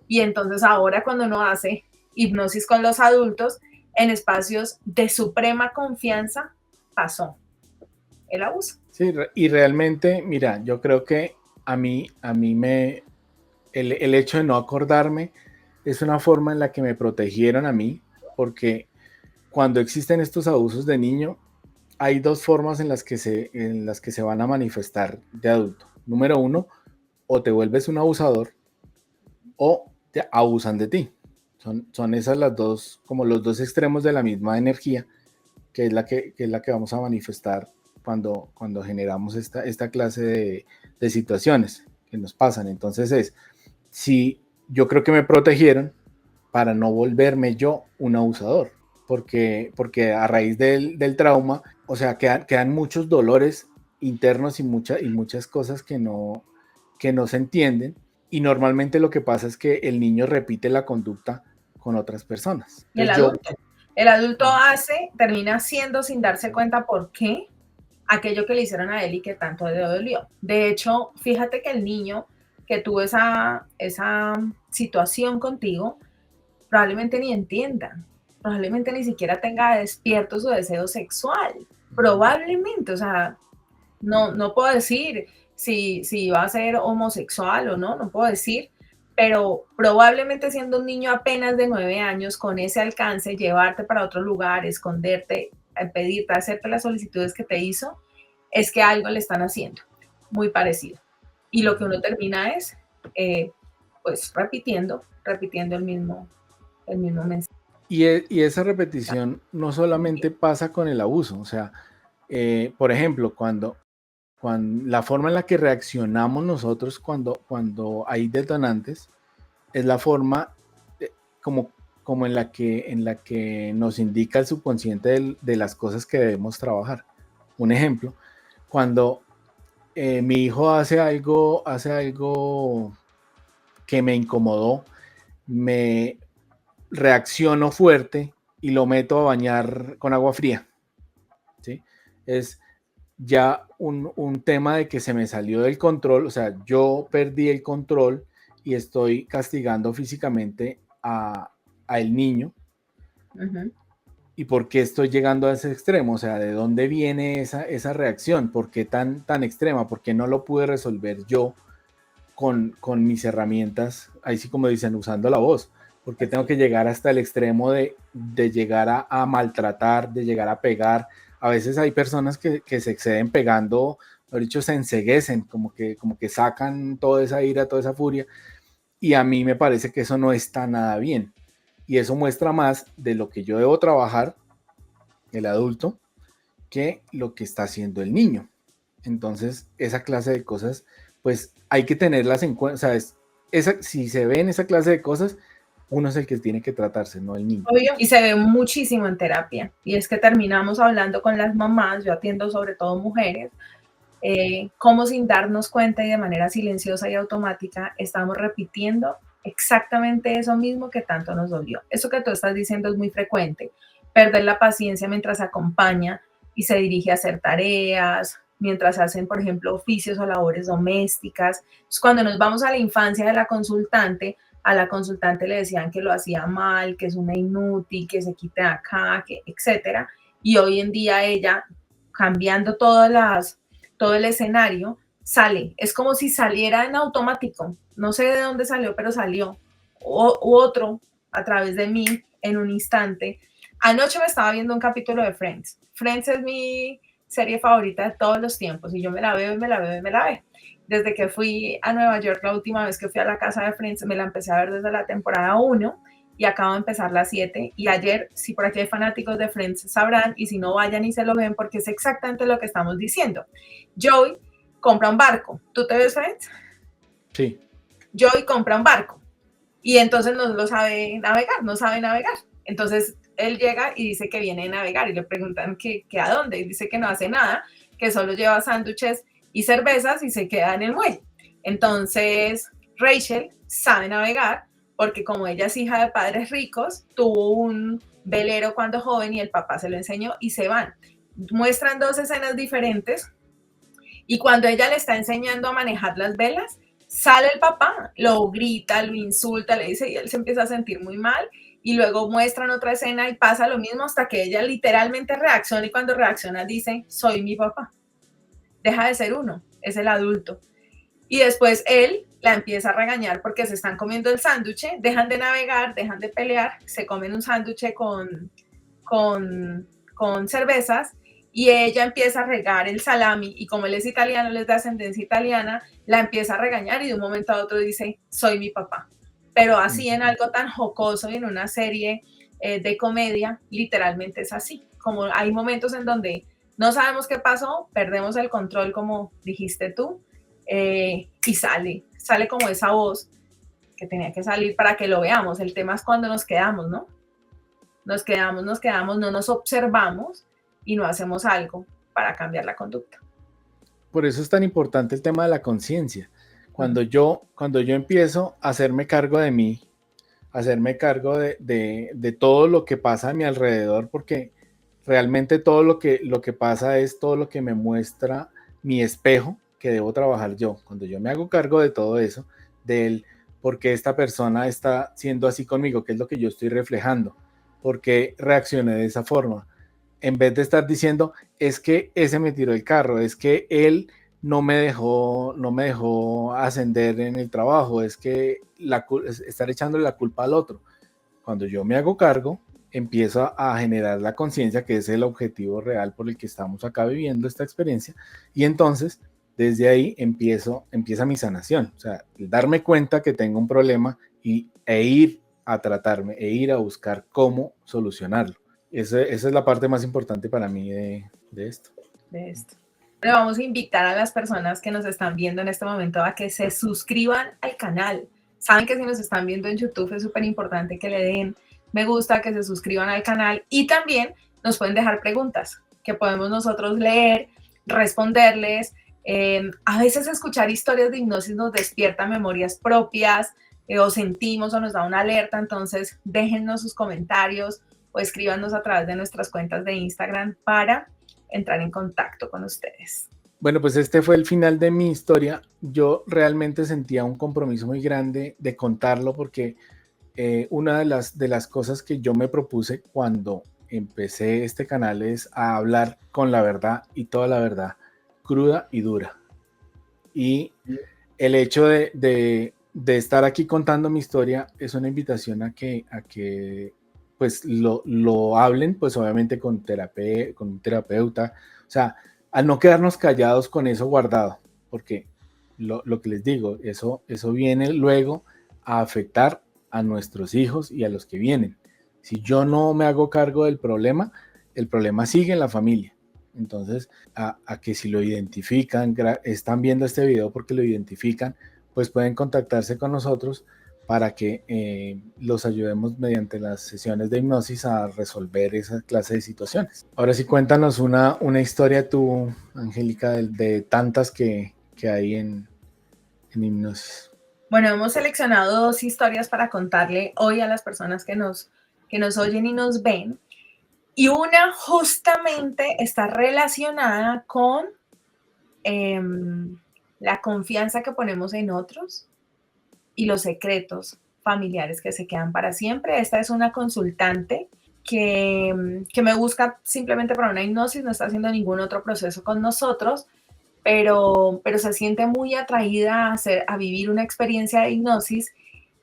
y entonces ahora cuando uno hace hipnosis con los adultos en espacios de suprema confianza pasó el abuso. Sí, y realmente, mira, yo creo que el hecho de no acordarme es una forma en la que me protegieron a mí, porque cuando existen estos abusos de niño, hay dos formas en las que se van a manifestar de adulto. Número uno, o te vuelves un abusador o te abusan de ti. Son esas las dos, como los dos extremos de la misma energía, que es la que vamos a manifestar cuando generamos esta clase de situaciones que nos pasan. Entonces si yo creo que me protegieron para no volverme yo un abusador, porque a raíz del trauma, o sea, quedan muchos dolores internos y muchas cosas que no se entienden, y normalmente lo que pasa es que el niño repite la conducta con otras personas. Y el adulto termina haciendo sin darse cuenta por qué aquello que le hicieron a él y que tanto le dolió. De hecho, fíjate que el niño que tuvo esa situación contigo probablemente ni entienda, probablemente ni siquiera tenga despierto su deseo sexual, probablemente, o sea, no puedo decir si va a ser homosexual o no puedo decir, pero probablemente siendo un niño apenas de 9 años, con ese alcance, llevarte para otro lugar, esconderte, pedirte, hacerte las solicitudes que te hizo, es que algo le están haciendo, muy parecido. Y lo que uno termina es, pues, repitiendo el mismo mensaje. Y esa repetición no solamente pasa con el abuso, o sea, por ejemplo, cuando la forma en la que reaccionamos nosotros cuando hay detonantes es la forma como, como en la que nos indica el subconsciente de las cosas que debemos trabajar. Un ejemplo, cuando mi hijo hace algo que me incomodó, me reacciono fuerte y lo meto a bañar con agua fría, ¿sí? Es ya un tema de que se me salió del control, o sea, yo perdí el control y estoy castigando físicamente a el niño. Uh-huh. ¿Y por qué estoy llegando a ese extremo? O sea, ¿de dónde viene esa reacción? ¿Por qué tan extrema? ¿Por qué no lo pude resolver yo con mis herramientas? Ahí sí, como dicen, usando la voz. ¿Por qué tengo que llegar hasta el extremo de llegar a maltratar, de llegar a pegar? A veces hay personas que se exceden pegando, lo dicho, se enceguecen, como que sacan toda esa ira, toda esa furia. Y a mí me parece que eso no está nada bien. Y eso muestra más de lo que yo debo trabajar, el adulto, que lo que está haciendo el niño. Entonces, esa clase de cosas, pues hay que tenerlas en cuenta. O sea, si se ven esa clase de cosas, uno es el que tiene que tratarse, no el niño. Obvio, y se ve muchísimo en terapia. Y es que terminamos hablando con las mamás, yo atiendo sobre todo mujeres, cómo sin darnos cuenta y de manera silenciosa y automática estamos repitiendo exactamente eso mismo que tanto nos dolió. Eso que tú estás diciendo es muy frecuente. Perder la paciencia mientras acompaña y se dirige a hacer tareas, mientras hacen, por ejemplo, oficios o labores domésticas. Entonces, cuando nos vamos a la infancia de la consultante, a la consultante le decían que lo hacía mal, que es una inútil, que se quite de acá, que etcétera. Y hoy en día ella, cambiando todo el escenario, sale. Es como si saliera en automático. No sé de dónde salió, pero salió. U otro a través de mí en un instante. Anoche me estaba viendo un capítulo de Friends. Friends es mi serie favorita de todos los tiempos y yo me la veo y me la veo y me la veo. Desde que fui a Nueva York la última vez que fui a la casa de Friends, me la empecé a ver desde la temporada 1 y acaba de empezar las 7. Y ayer, si por aquí hay fanáticos de Friends sabrán, y si no, vayan y se lo ven porque es exactamente lo que estamos diciendo. Joey compra un barco. ¿Tú te ves Friends? Sí. Joey compra un barco y entonces no lo sabe navegar, no sabe navegar. Entonces él llega y dice que viene a navegar y le preguntan que a dónde. Y dice que no hace nada, que solo lleva sándwiches y cervezas y se queda en el muelle. Entonces Rachel sabe navegar porque como ella es hija de padres ricos, tuvo un velero cuando joven y el papá se lo enseñó y se van. Muestran dos escenas diferentes y cuando ella le está enseñando a manejar las velas, sale el papá, lo grita, lo insulta, le dice y él se empieza a sentir muy mal y luego muestran otra escena y pasa lo mismo hasta que ella literalmente reacciona y cuando reacciona dice, soy mi papá. Deja de ser uno, es el adulto. Y después él la empieza a regañar porque se están comiendo el sándwich, dejan de navegar, dejan de pelear, se comen un sándwich con cervezas y ella empieza a regar el salami y como él es italiano, él es de ascendencia italiana, la empieza a regañar y de un momento a otro dice, soy mi papá. Pero así en algo tan jocoso y en una serie de comedia, literalmente es así. Como hay momentos en donde no sabemos qué pasó, perdemos el control como dijiste tú, y sale como esa voz que tenía que salir para que lo veamos. El tema es cuando nos quedamos, ¿no? Nos quedamos, no nos observamos y no hacemos algo para cambiar la conducta. Por eso es tan importante el tema de la conciencia. Cuando yo empiezo a hacerme cargo de mí, hacerme cargo de todo lo que pasa a mi alrededor, porque realmente todo lo que pasa es todo lo que me muestra mi espejo que debo trabajar yo. Cuando yo me hago cargo de todo eso, del por qué esta persona está siendo así conmigo, qué es lo que yo estoy reflejando, por qué reaccioné de esa forma, en vez de estar diciendo, es que ese me tiró el carro, es que él no me dejó ascender en el trabajo, es que estar echándole la culpa al otro. Cuando yo me hago cargo, empiezo a generar la conciencia, que es el objetivo real por el que estamos acá viviendo esta experiencia, y entonces desde ahí empieza mi sanación, o sea, darme cuenta que tengo un problema e ir a tratarme, e ir a buscar cómo solucionarlo. Esa es la parte más importante para mí de esto. Le vamos a invitar a las personas que nos están viendo en este momento a que se suscriban al canal. Saben que si nos están viendo en YouTube es súper importante que le den me gusta, que se suscriban al canal y también nos pueden dejar preguntas que podemos nosotros leer, responderles. A veces escuchar historias de hipnosis nos despierta memorias propias o sentimos o nos da una alerta, entonces déjennos sus comentarios o escríbanos a través de nuestras cuentas de Instagram para entrar en contacto con ustedes. Bueno, pues este fue el final de mi historia. Yo realmente sentía un compromiso muy grande de contarlo porque una de las cosas que yo me propuse cuando empecé este canal es a hablar con la verdad y toda la verdad, cruda y dura. Y el hecho de estar aquí contando mi historia es una invitación a que pues lo hablen, pues obviamente con un terapeuta, o sea, a no quedarnos callados con eso guardado, porque lo que les digo, eso viene luego a afectar a nuestros hijos y a los que vienen. Si yo no me hago cargo del problema, el problema sigue en la familia. Entonces, a que si lo identifican, están viendo este video porque lo identifican, pues pueden contactarse con nosotros para que los ayudemos mediante las sesiones de hipnosis a resolver esa clase de situaciones. Ahora sí, cuéntanos una historia tú, Angélica, de tantas que hay en hipnosis. Bueno, hemos seleccionado 2 historias para contarle hoy a las personas que nos oyen y nos ven. Y una justamente está relacionada con la confianza que ponemos en otros y los secretos familiares que se quedan para siempre. Esta es una consultante que me busca simplemente para una hipnosis, no está haciendo ningún otro proceso con nosotros, pero se siente muy atraída a vivir una experiencia de hipnosis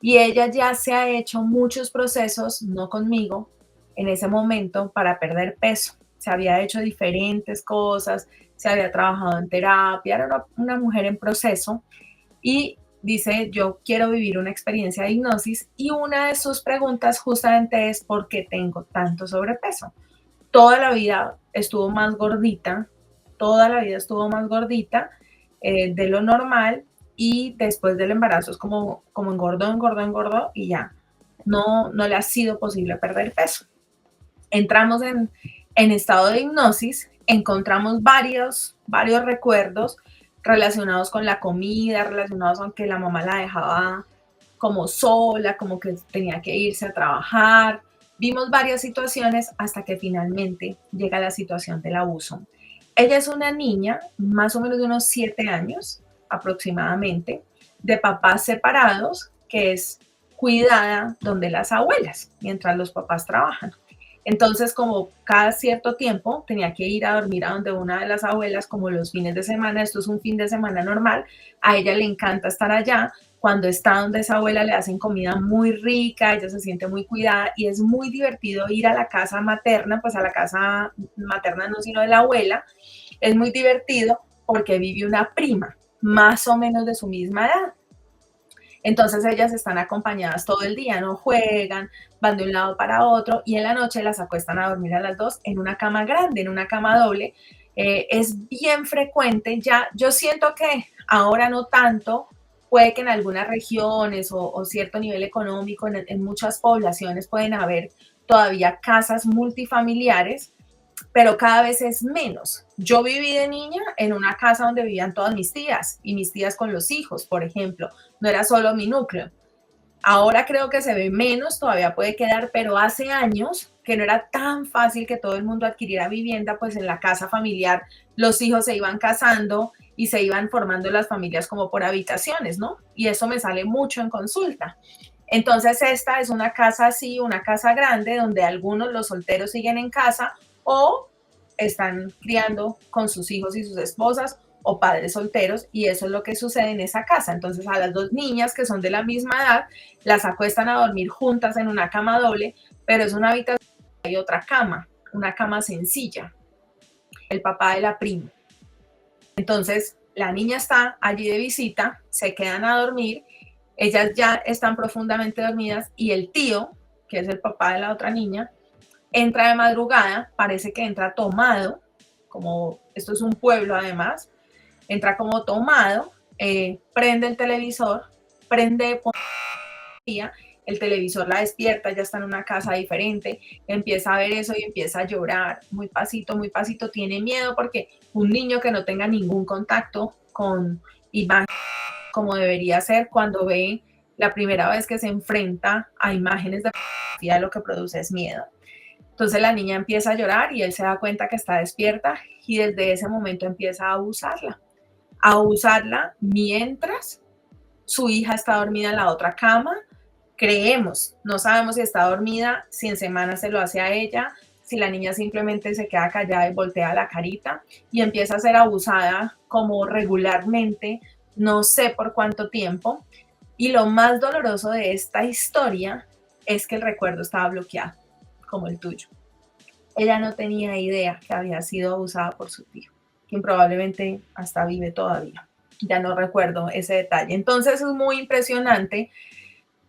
y ella ya se ha hecho muchos procesos, no conmigo, en ese momento para perder peso. Se había hecho diferentes cosas, se había trabajado en terapia, era una mujer en proceso y dice, yo quiero vivir una experiencia de hipnosis y una de sus preguntas justamente es ¿por qué tengo tanto sobrepeso? Toda la vida estuvo más gordita, toda la vida estuvo más gordita de lo normal y después del embarazo es como engordó, engordó, engordó y ya no le ha sido posible perder peso. Entramos en estado de hipnosis, encontramos varios recuerdos relacionados con la comida, relacionados con que la mamá la dejaba como sola, como que tenía que irse a trabajar. Vimos varias situaciones hasta que finalmente llega la situación del abuso. Ella es una niña, más o menos de unos 7 años aproximadamente, de papás separados, que es cuidada donde las abuelas, mientras los papás trabajan. Entonces, como cada cierto tiempo tenía que ir a dormir a donde una de las abuelas, como los fines de semana, esto es un fin de semana normal, a ella le encanta estar allá. Cuando está donde esa abuela le hacen comida muy rica, ella se siente muy cuidada y es muy divertido ir a la casa materna, pues a la casa materna no, sino de la abuela. Es muy divertido porque vive una prima, más o menos de su misma edad. Entonces ellas están acompañadas todo el día, no juegan, van de un lado para otro y en la noche las acuestan a dormir a las dos en una cama grande, en una cama doble. Es bien frecuente, ya yo siento que ahora no tanto, puede que en algunas regiones o cierto nivel económico, en muchas poblaciones pueden haber todavía casas multifamiliares, pero cada vez es menos. Yo viví de niña en una casa donde vivían todas mis tías y mis tías con los hijos, por ejemplo, no era solo mi núcleo. Ahora creo que se ve menos, todavía puede quedar, pero hace años que no era tan fácil que todo el mundo adquiriera vivienda, pues en la casa familiar los hijos se iban casando y se iban formando las familias como por habitaciones, ¿no? Y eso me sale mucho en consulta. Entonces esta es una casa así, una casa grande donde algunos los solteros siguen en casa o están criando con sus hijos y sus esposas o padres solteros y eso es lo que sucede en esa casa. Entonces a las dos niñas que son de la misma edad las acuestan a dormir juntas en una cama doble, pero es una habitación y otra cama, una cama sencilla, el papá de la prima. Entonces la niña está allí de visita, se quedan a dormir, ellas ya están profundamente dormidas y el tío, que es el papá de la otra niña, entra de madrugada, parece que entra tomado, como esto es un pueblo además, entra como tomado, prende el televisor, prende el televisor la despierta, ya está en una casa diferente, empieza a ver eso y empieza a llorar, muy pasito, tiene miedo porque un niño que no tenga ningún contacto con imágenes como debería ser cuando ve la primera vez que se enfrenta a imágenes de pornografía, lo que produce es miedo. Entonces la niña empieza a llorar y él se da cuenta que está despierta y desde ese momento empieza a abusarla mientras su hija está dormida en la otra cama. Creemos, no sabemos si está dormida, si en semana se lo hace a ella, si la niña simplemente se queda callada y voltea la carita y empieza a ser abusada como regularmente, no sé por cuánto tiempo. Y lo más doloroso de esta historia es que el recuerdo estaba bloqueado, como el tuyo. Ella no tenía idea que había sido abusada por su tío, quien probablemente hasta vive todavía. Ya no recuerdo ese detalle. Entonces es muy impresionante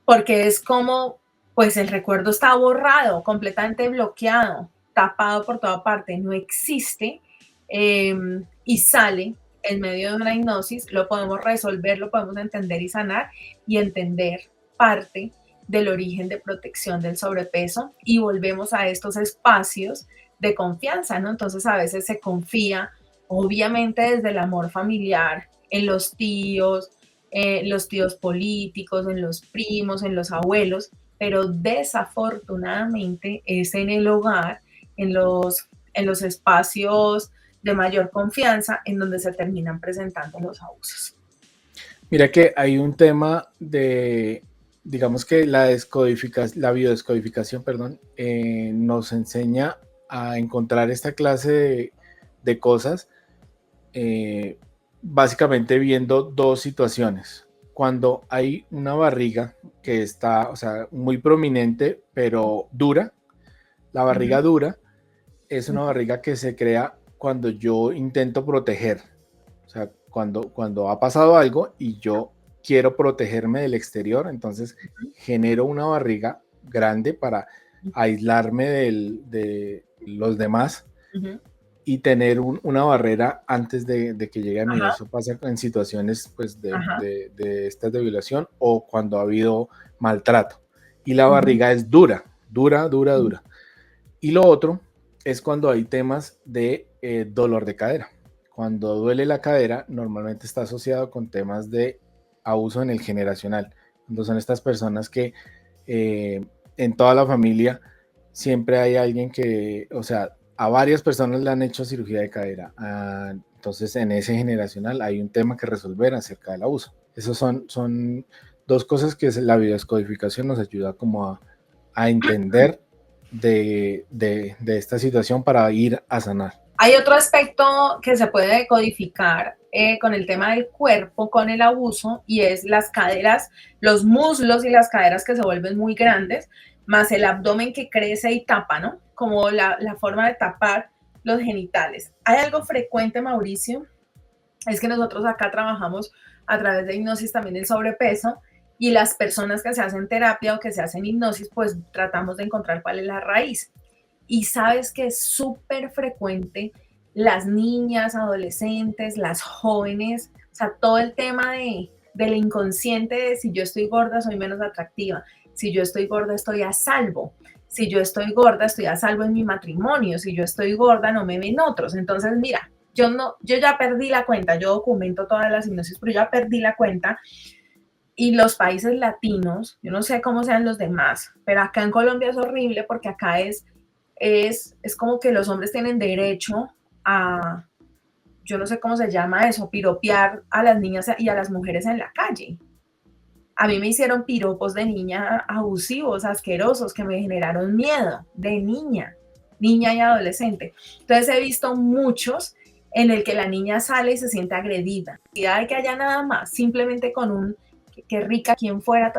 porque es como, pues el recuerdo está borrado, completamente bloqueado, tapado por toda parte, no existe eh, y sale en medio de una hipnosis, lo podemos resolver, lo podemos entender y sanar y entender parte del origen de protección del sobrepeso y volvemos a estos espacios de confianza, ¿no? Entonces a veces se confía, obviamente desde el amor familiar, en los tíos políticos, en los primos, en los abuelos, pero desafortunadamente es en el hogar, en los espacios de mayor confianza, en donde se terminan presentando los abusos. Mira que hay un tema de, digamos que la biodescodificación, perdón, nos enseña a encontrar esta clase de cosas, eh, básicamente viendo dos situaciones. Cuando hay una barriga que está, o sea, muy prominente, pero dura, la barriga dura es una barriga que se crea cuando yo intento proteger, o sea, cuando ha pasado algo y yo quiero protegerme del exterior, entonces genero una barriga grande para aislarme de los demás y tener una barrera antes de que llegue a mí. Eso pasa en situaciones pues, de estas de violación o cuando ha habido maltrato. Y la barriga es dura. Y lo otro es cuando hay temas de dolor de cadera. Cuando duele la cadera, normalmente está asociado con temas de abuso en el generacional. Cuando son estas personas que en toda la familia siempre hay alguien que, o sea, a varias personas le han hecho cirugía de cadera. Entonces, en ese generacional hay un tema que resolver acerca del abuso. Esos son dos cosas que la biodescodificación nos ayuda como a entender de esta situación para ir a sanar. Hay otro aspecto que se puede codificar con el tema del cuerpo, con el abuso, y es las caderas, los muslos y las caderas que se vuelven muy grandes, más el abdomen que crece y tapa, ¿no? Como la forma de tapar los genitales. Hay algo frecuente, Mauricio, es que nosotros acá trabajamos a través de hipnosis también el sobrepeso, y las personas que se hacen terapia o que se hacen hipnosis, pues tratamos de encontrar cuál es la raíz. Y sabes que es súper frecuente las niñas, adolescentes, las jóvenes, o sea, todo el tema del inconsciente de si yo estoy gorda soy menos atractiva, si yo estoy gorda estoy a salvo, si yo estoy gorda estoy a salvo en mi matrimonio, si yo estoy gorda no me ven otros. Entonces, mira, yo ya perdí la cuenta, yo documento todas las hipnosis, pero ya perdí la cuenta. Y los países latinos, yo no sé cómo sean los demás, pero acá en Colombia es horrible porque acá es como que los hombres tienen derecho a, yo no sé cómo se llama eso, piropear a las niñas y a las mujeres en la calle. A mí me hicieron piropos de niña abusivos, asquerosos, que me generaron miedo, de niña y adolescente. Entonces he visto muchos en el que la niña sale y se siente agredida. Y de que haya nada más, simplemente con un qué rica, quien fuera,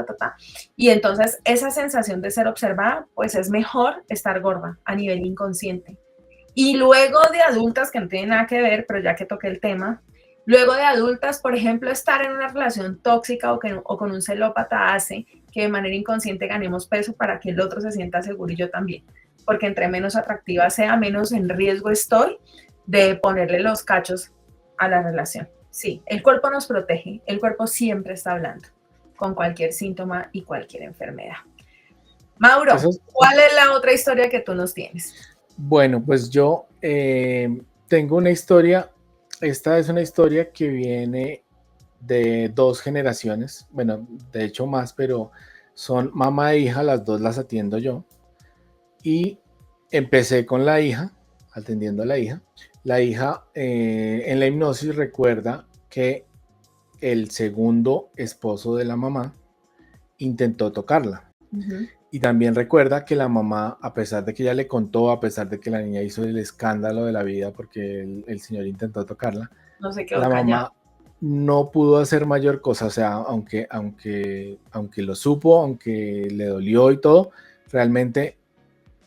Y entonces esa sensación de ser observada, pues es mejor estar gorda a nivel inconsciente. Y luego de adultas, que no tiene nada que ver, pero ya que toqué el tema, luego de adultas, por ejemplo, estar en una relación tóxica o con un celópata hace que de manera inconsciente ganemos peso para que el otro se sienta seguro y yo también. Porque entre menos atractiva sea, menos en riesgo estoy de ponerle los cachos a la relación. Sí, el cuerpo nos protege, el cuerpo siempre está hablando con cualquier síntoma y cualquier enfermedad. Mauro, ¿cuál es la otra historia que tú nos tienes? Bueno, pues yo tengo una historia, esta es una historia que viene de 2 generaciones, bueno, de hecho más, pero son mamá e hija, las dos las atiendo yo. Y empecé con la hija, atendiendo a la hija. La hija en la hipnosis recuerda que el segundo esposo de la mamá intentó tocarla. Y también recuerda que la mamá, a pesar de que ella le contó, a pesar de que la niña hizo el escándalo de la vida porque el señor intentó tocarla, no se quedó la callada. mamá no pudo hacer mayor cosa. O sea, aunque lo supo, aunque le dolió y todo, realmente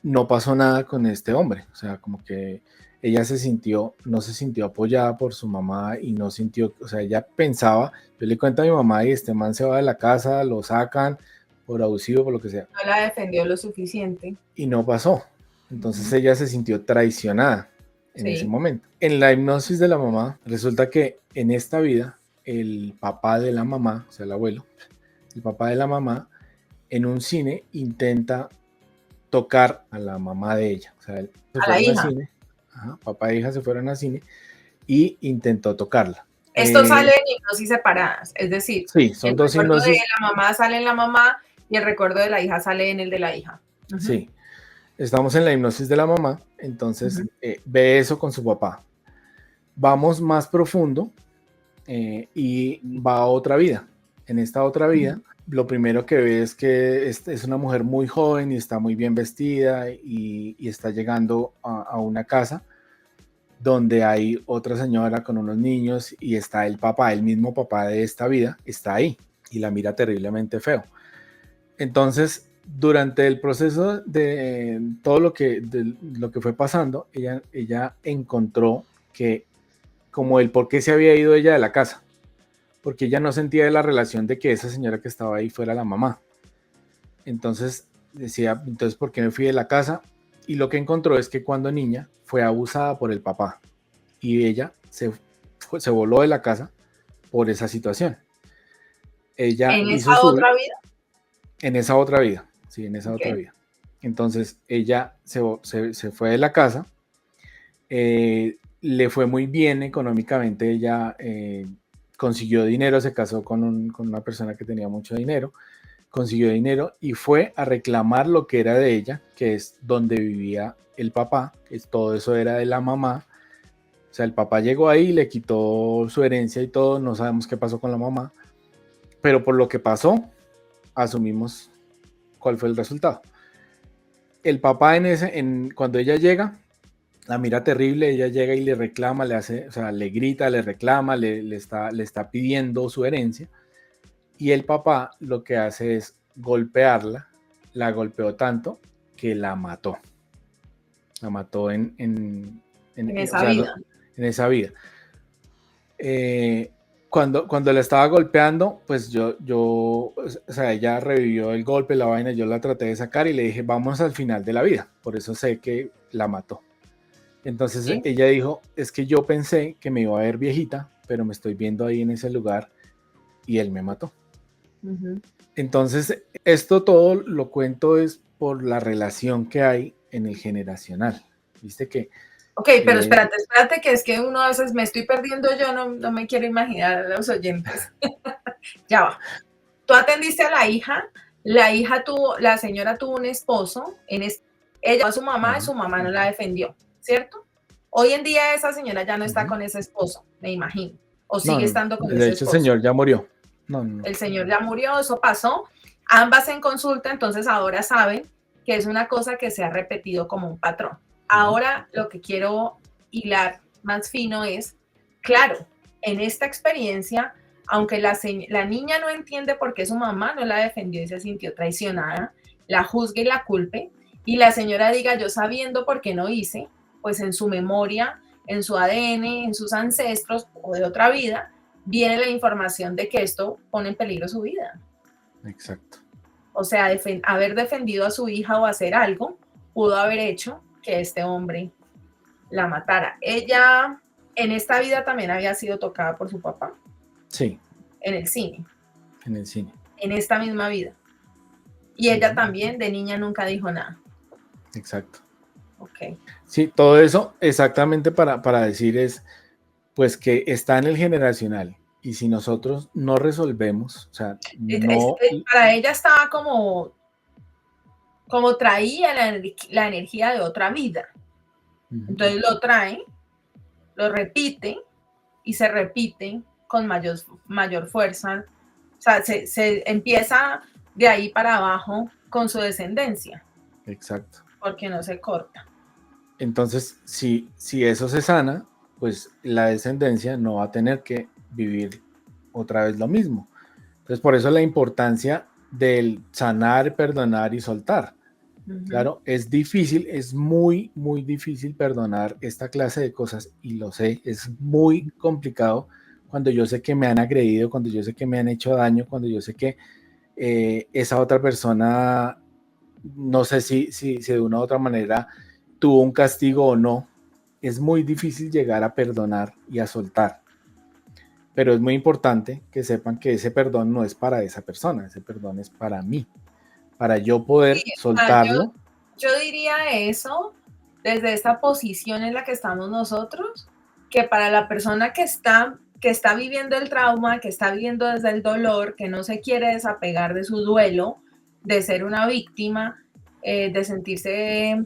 no pasó nada con este hombre. O sea, como que ella no se sintió apoyada por su mamá y no sintió, o sea, ella pensaba, yo le cuento a mi mamá y este man se va de la casa, lo sacan por abusivo, por lo que sea. No la defendió lo suficiente. Y no pasó. Entonces ella se sintió traicionada en ese momento. En la hipnosis de la mamá, resulta que en esta vida, el papá de la mamá, o sea, el abuelo, el papá de la mamá, en un cine intenta tocar a la mamá de ella. O sea, se fueron al cine, papá e hija se fueron al cine y intentó tocarla. Esto sale en hipnosis separadas, es decir, sí, son 2 hipnosis. El recuerdo de la mamá sale en la mamá y el recuerdo de la hija sale en el de la hija. Sí, estamos en la hipnosis de la mamá, entonces ve eso con su papá. Vamos más profundo y va a otra vida. En esta otra vida, lo primero que ve es que es una mujer muy joven y está muy bien vestida y está llegando a una casa donde hay otra señora con unos niños y está el papá, el mismo papá de esta vida, está ahí y la mira terriblemente feo. Entonces, durante el proceso de todo lo que fue pasando, ella encontró que como el por qué se había ido ella de la casa, porque ella no sentía de la relación de que esa señora que estaba ahí fuera la mamá. Entonces decía, entonces, ¿por qué me fui de la casa? Y lo que encontró es que cuando niña fue abusada por el papá y ella se voló de la casa por esa situación. Ella ¿En hizo esa otra vida? en esa otra vida, sí, en esa otra Ok. vida. Entonces ella se fue de la casa, le fue muy bien económicamente, ella consiguió dinero, se casó con una persona que tenía mucho dinero, consiguió dinero y fue a reclamar lo que era de ella, que es donde vivía el papá, que todo eso era de la mamá. O sea, el papá llegó ahí, le quitó su herencia y todo, no sabemos qué pasó con la mamá, pero por lo que pasó, asumimos cuál fue el resultado. El papá cuando ella llega, la mira terrible, ella llega y le reclama, le hace, o sea, le grita, le reclama, le está pidiendo su herencia. Y el papá lo que hace es golpearla, la golpeó tanto que la mató. La mató En o esa sea, vida. en esa vida. Cuando la estaba golpeando, pues o sea, ella revivió el golpe, la vaina, yo la traté de sacar y le dije, vamos al final de la vida. Por eso sé que la mató. Entonces ¿Sí? ella dijo, es que yo pensé que me iba a ver viejita, pero me estoy viendo ahí en ese lugar y él me mató. Ujú. Entonces, esto todo lo cuento es por la relación que hay en el generacional. Viste que... Ok, pero espérate, que es que uno a veces me estoy perdiendo yo, no me quiero imaginar a los oyentes. Ya va. Tú atendiste a la señora tuvo un esposo, ella a su mamá y su mamá no la defendió, ¿cierto? Hoy en día esa señora ya no está con ese esposo, me imagino, o No, sigue no, estando con de ese hecho el esposo. señor ya murió. No, no, no. El señor ya murió, eso pasó. Ambas en consulta, entonces ahora saben que es una cosa que se ha repetido como un patrón. Ahora lo que quiero hilar más fino es, claro, en esta experiencia, aunque la niña no entiende por qué su mamá no la defendió y se sintió traicionada, la juzgue y la culpe, y la señora diga, yo sabiendo por qué no hice, pues en su memoria, en su ADN, en sus ancestros o de otra vida, viene la información de que esto pone en peligro su vida. Exacto. O sea, haber defendido a su hija o hacer algo pudo haber hecho que este hombre la matara. Ella en esta vida también había sido tocada por su papá. Sí, En el cine, en el cine. en esta misma vida. Y ella también de niña nunca dijo nada. Exacto. Ok. Sí, todo eso exactamente para decir es, pues que está en el generacional. Y si nosotros no resolvemos, o sea, no... Para ella estaba como traía la energía de otra vida. Entonces lo trae, lo repite y se repite con mayor fuerza. O sea, se empieza de ahí para abajo con su descendencia, Exacto. porque no se corta. Entonces, si eso se sana, pues la descendencia no va a tener que vivir otra vez lo mismo. Entonces, por eso la importancia del sanar, perdonar y soltar. Claro, es difícil, es muy, muy difícil perdonar esta clase de cosas y lo sé, es muy complicado cuando yo sé que me han agredido, cuando yo sé que me han hecho daño, cuando yo sé que esa otra persona, no sé si de una u otra manera tuvo un castigo o no. Es muy difícil llegar a perdonar y a soltar, pero es muy importante que sepan que ese perdón no es para esa persona, ese perdón es para mí, para yo Sí, poder yo, soltarlo. yo diría eso desde esta posición en la que estamos nosotros, que para la persona que está viviendo el trauma, que está viviendo desde el dolor, que no se quiere desapegar de su duelo, de ser una víctima, de sentirse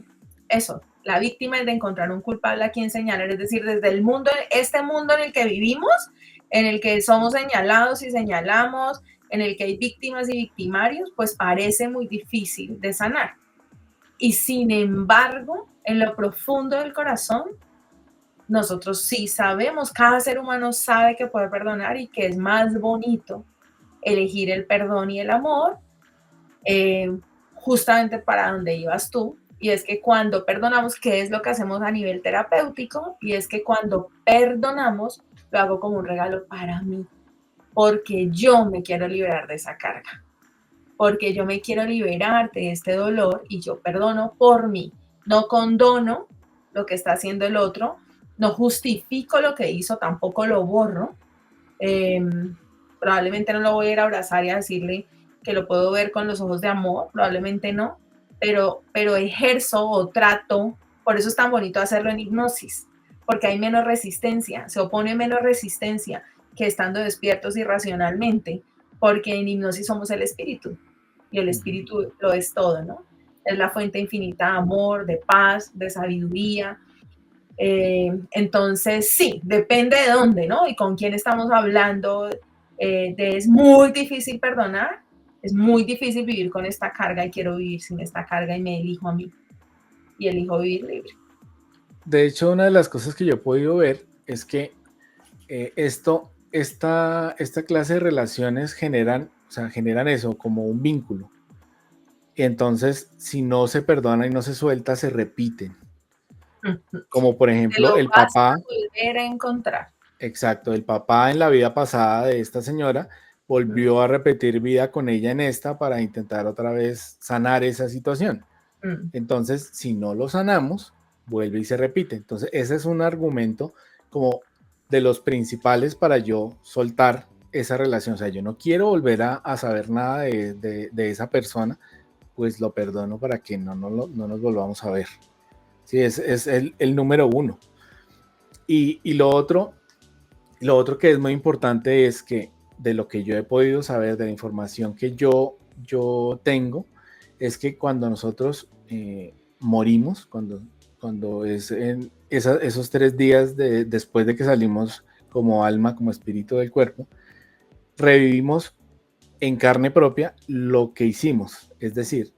eso, la víctima es de encontrar un culpable a quien señalar, es decir, desde el mundo, este mundo en el que vivimos, en el que somos señalados y señalamos, en el que hay víctimas y victimarios, pues parece muy difícil de sanar. Y sin embargo, en lo profundo del corazón, nosotros sí sabemos, cada ser humano sabe que puede perdonar y que es más bonito elegir el perdón y el amor, justamente para donde ibas tú. Y es que cuando perdonamos, ¿qué es lo que hacemos a nivel terapéutico? Y es que cuando perdonamos, lo hago como un regalo para mí. porque yo me quiero liberar de esa carga, porque yo me quiero liberar de este dolor y yo perdono por mí, no condono lo que está haciendo el otro, no justifico lo que hizo, tampoco lo borro. Eh, Probablemente no lo voy a ir a abrazar y a decirle que lo puedo ver con los ojos de amor, probablemente no, pero ejerzo o trato, por eso es tan bonito hacerlo en hipnosis, porque hay menos resistencia, se opone menos resistencia que estando despiertos irracionalmente, porque en hipnosis somos el espíritu y el espíritu lo es todo, ¿no? Es la fuente infinita de amor, de paz, de sabiduría. Entonces, sí, depende de dónde, ¿no? Y con quién estamos hablando. Es muy difícil perdonar, es muy difícil vivir con esta carga y quiero vivir sin esta carga y me elijo a mí y elijo vivir libre. De hecho, una de las cosas que yo he podido ver es que esta clase de relaciones generan, o sea, generan eso como un vínculo. Y entonces, si no se perdona y no se suelta, se repiten. Como por Te ejemplo, lo el vas papá, a volver a encontrar. exacto, el papá en la vida pasada de esta señora Mm, volvió a repetir vida con ella en esta para intentar otra vez sanar esa situación. mm. Entonces, si no lo sanamos, vuelve y se repite. Entonces, ese es un argumento como de los principales para yo soltar esa relación. O sea, yo no quiero volver a saber nada de esa persona, pues lo perdono para que no nos volvamos a ver. Sí, es el número uno. Y lo otro que es muy importante es que de lo que yo he podido saber, de la información que yo tengo, es que cuando nosotros morimos, cuando es en esos 3 días después de que salimos como alma, como espíritu del cuerpo, revivimos en carne propia lo que hicimos. Es decir,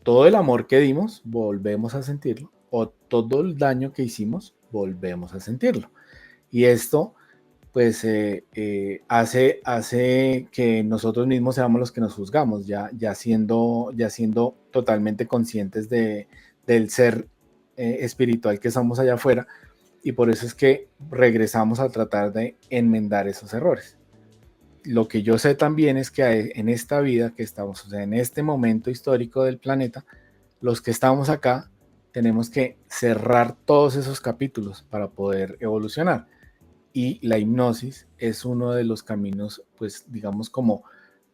todo el amor que dimos, volvemos a sentirlo, o todo el daño que hicimos, volvemos a sentirlo. Y esto pues hace que nosotros mismos seamos los que nos juzgamos, ya siendo totalmente conscientes del ser espiritual que somos allá afuera, y por eso es que regresamos a tratar de enmendar esos errores. Lo que yo sé también es que en esta vida que estamos, o sea, en este momento histórico del planeta, los que estamos acá tenemos que cerrar todos esos capítulos para poder evolucionar, y la hipnosis es uno de los caminos, pues digamos como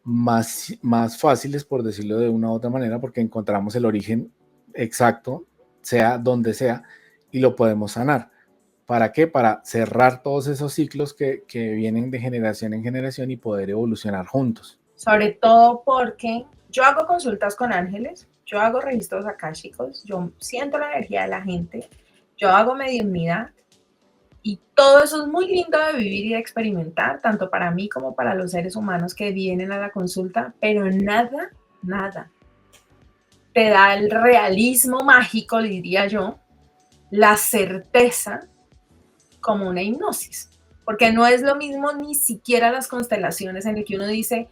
más fáciles, por decirlo de una u otra manera, porque encontramos el origen exacto, sea donde sea, y lo podemos sanar. ¿Para qué? Para cerrar todos esos ciclos que vienen de generación en generación y poder evolucionar juntos. Sobre todo porque yo hago consultas con ángeles, yo hago registros akáshicos, yo siento la energía de la gente, yo hago mediunidad. Y todo eso es muy lindo de vivir y de experimentar, tanto para mí como para los seres humanos que vienen a la consulta, pero nada, nada te da el realismo mágico, diría yo, la certeza como una hipnosis. Porque no es lo mismo ni siquiera las constelaciones en el que uno dice,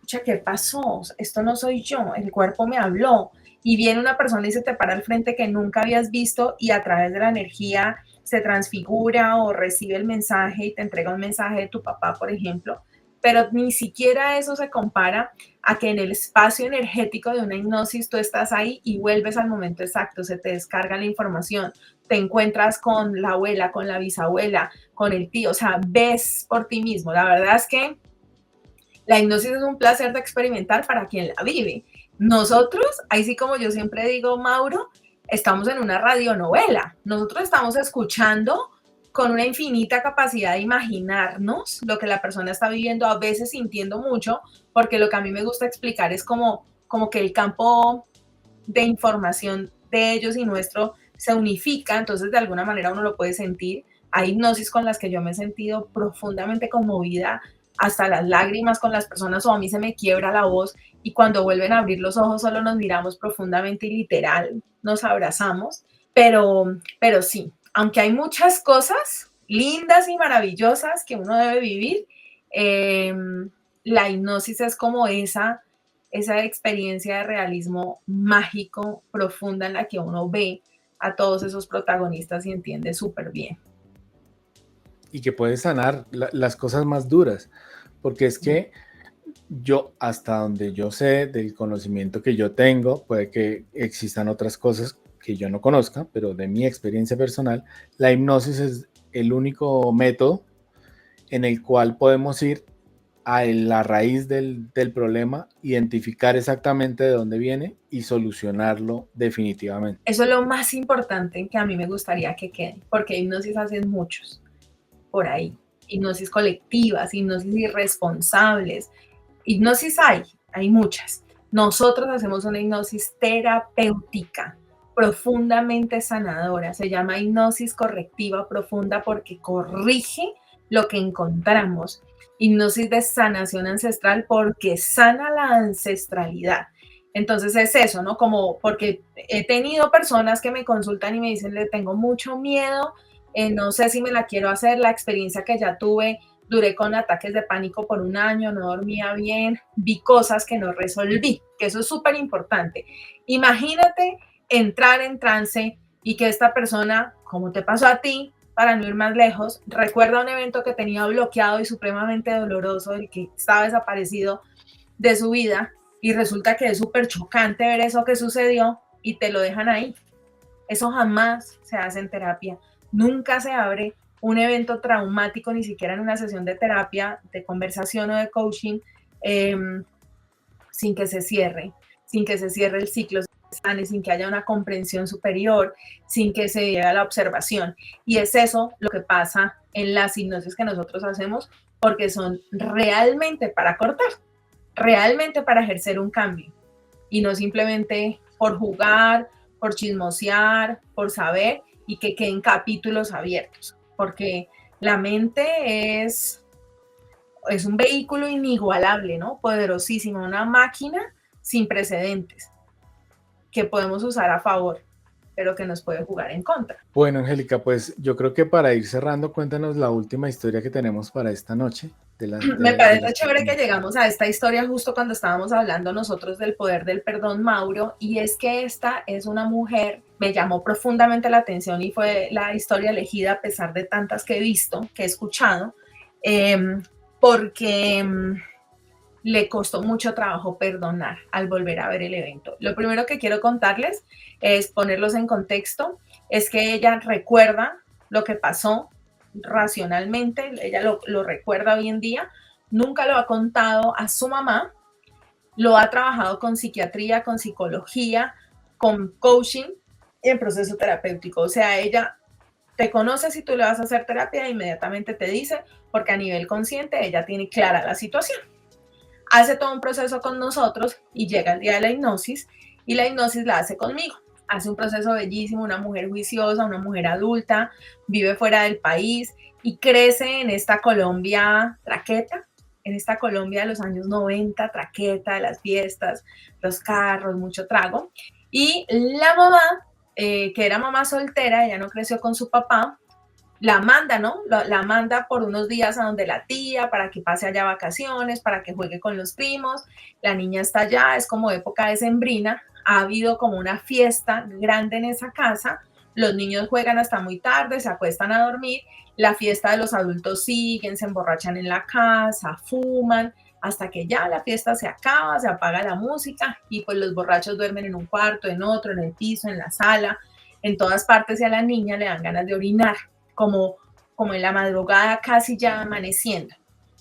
pucha, ¿qué pasó? Esto no soy yo, el cuerpo me habló. Y viene una persona y se te para al frente que nunca habías visto y a través de la energía se transfigura o recibe el mensaje y te entrega un mensaje de tu papá, por ejemplo. Pero ni siquiera eso se compara a que en el espacio energético de una hipnosis tú estás ahí y vuelves al momento exacto, se te descarga la información, te encuentras con la abuela, con la bisabuela, con el tío, o sea, ves por ti mismo. La verdad es que la hipnosis es un placer de experimentar para quien la vive. Nosotros, ahí sí como yo siempre digo, Mauro, estamos en una radionovela. Nosotros estamos escuchando con una infinita capacidad de imaginarnos lo que la persona está viviendo, a veces sintiendo mucho, porque lo que a mí me gusta explicar es como que el campo de información de ellos y nuestro se unifica, entonces de alguna manera uno lo puede sentir. Hay hipnosis con las que yo me he sentido profundamente conmovida hasta las lágrimas con las personas o a mí se me quiebra la voz y cuando vuelven a abrir los ojos solo nos miramos profundamente y literal nos abrazamos, pero sí, aunque hay muchas cosas lindas y maravillosas que uno debe vivir, eh, la hipnosis es como esa experiencia de realismo mágico profunda en la que uno ve a todos esos protagonistas y entiende súper bien. Y que puede sanar las cosas más duras, porque es que yo, hasta donde yo sé, del conocimiento que yo tengo, puede que existan otras cosas que yo no conozca, pero de mi experiencia personal, la hipnosis es el único método en el cual podemos ir a la raíz del problema, identificar exactamente de dónde viene y solucionarlo definitivamente. Eso es lo más importante que a mí me gustaría que quede, porque hipnosis hacen muchos por ahí. Hipnosis colectivas, hipnosis irresponsables. Hipnosis hay muchas. Nosotros hacemos una hipnosis terapéutica, profundamente sanadora. Se llama hipnosis correctiva profunda porque corrige lo que encontramos. Hipnosis de sanación ancestral porque sana la ancestralidad. Entonces es eso, ¿no? Como porque he tenido personas que me consultan y me dicen, le tengo mucho miedo, no sé si me la quiero hacer, la experiencia que ya tuve, duré con ataques de pánico por un año, no dormía bien, vi cosas que no resolví, que eso es súper importante. Imagínate entrar en trance y que esta persona, como te pasó a ti, para no ir más lejos, recuerda un evento que tenía bloqueado y supremamente doloroso, el que estaba desaparecido de su vida, y resulta que es súper chocante ver eso que sucedió y te lo dejan ahí. Eso jamás se hace en terapia. Nunca se abre un evento traumático, ni siquiera en una sesión de terapia, de conversación o de coaching, eh, sin que se cierre, sin que se cierre el ciclo, sin que haya una comprensión superior, sin que se llegue a la observación. Y es eso lo que pasa en las hipnosis que nosotros hacemos, porque son realmente para cortar, realmente para ejercer un cambio, y no simplemente por jugar, por chismosear, por saber y que queden capítulos abiertos, porque la mente es un vehículo inigualable, ¿no? Poderosísimo, una máquina sin precedentes que podemos usar a favor, pero que nos puede jugar en contra. Bueno, Angélica, pues yo creo que para ir cerrando, cuéntanos la última historia que tenemos para esta noche. Me De parece las que chévere que llegamos a esta historia justo cuando estábamos hablando nosotros del poder del perdón, Mauro, y es que esta es una mujer, me llamó profundamente la atención y fue la historia elegida a pesar de tantas que he visto, que he escuchado, eh, porque le costó mucho trabajo perdonar al volver a ver el evento. Lo primero que quiero contarles es ponerlos en contexto, es que ella recuerda lo que pasó racionalmente, ella lo recuerda hoy en día, nunca lo ha contado a su mamá, lo ha trabajado con psiquiatría, con psicología, con coaching en proceso terapéutico. O sea, ella te conoce si tú le vas a hacer terapia, inmediatamente te dice, porque a nivel consciente ella tiene clara la situación. Hace todo un proceso con nosotros y llega el día de la hipnosis y la hipnosis la hace conmigo. Hace un proceso bellísimo, una mujer juiciosa, una mujer adulta, vive fuera del país y crece en esta Colombia traqueta, en esta Colombia de los años 90, traqueta, de las fiestas, los carros, mucho trago. Y la mamá, que era mamá soltera, ella no creció con su papá, la manda, ¿no? La manda por unos días a donde la tía para que pase allá vacaciones, para que juegue con los primos. La niña está allá, es como época decembrina. Ha habido como una fiesta grande en esa casa. Los niños juegan hasta muy tarde, se acuestan a dormir. La fiesta de los adultos siguen, se emborrachan en la casa, fuman, hasta que ya la fiesta se acaba, se apaga la música y pues los borrachos duermen en un cuarto, en otro, en el piso, en la sala, en todas partes, y a la niña le dan ganas de orinar como en la madrugada casi ya amaneciendo,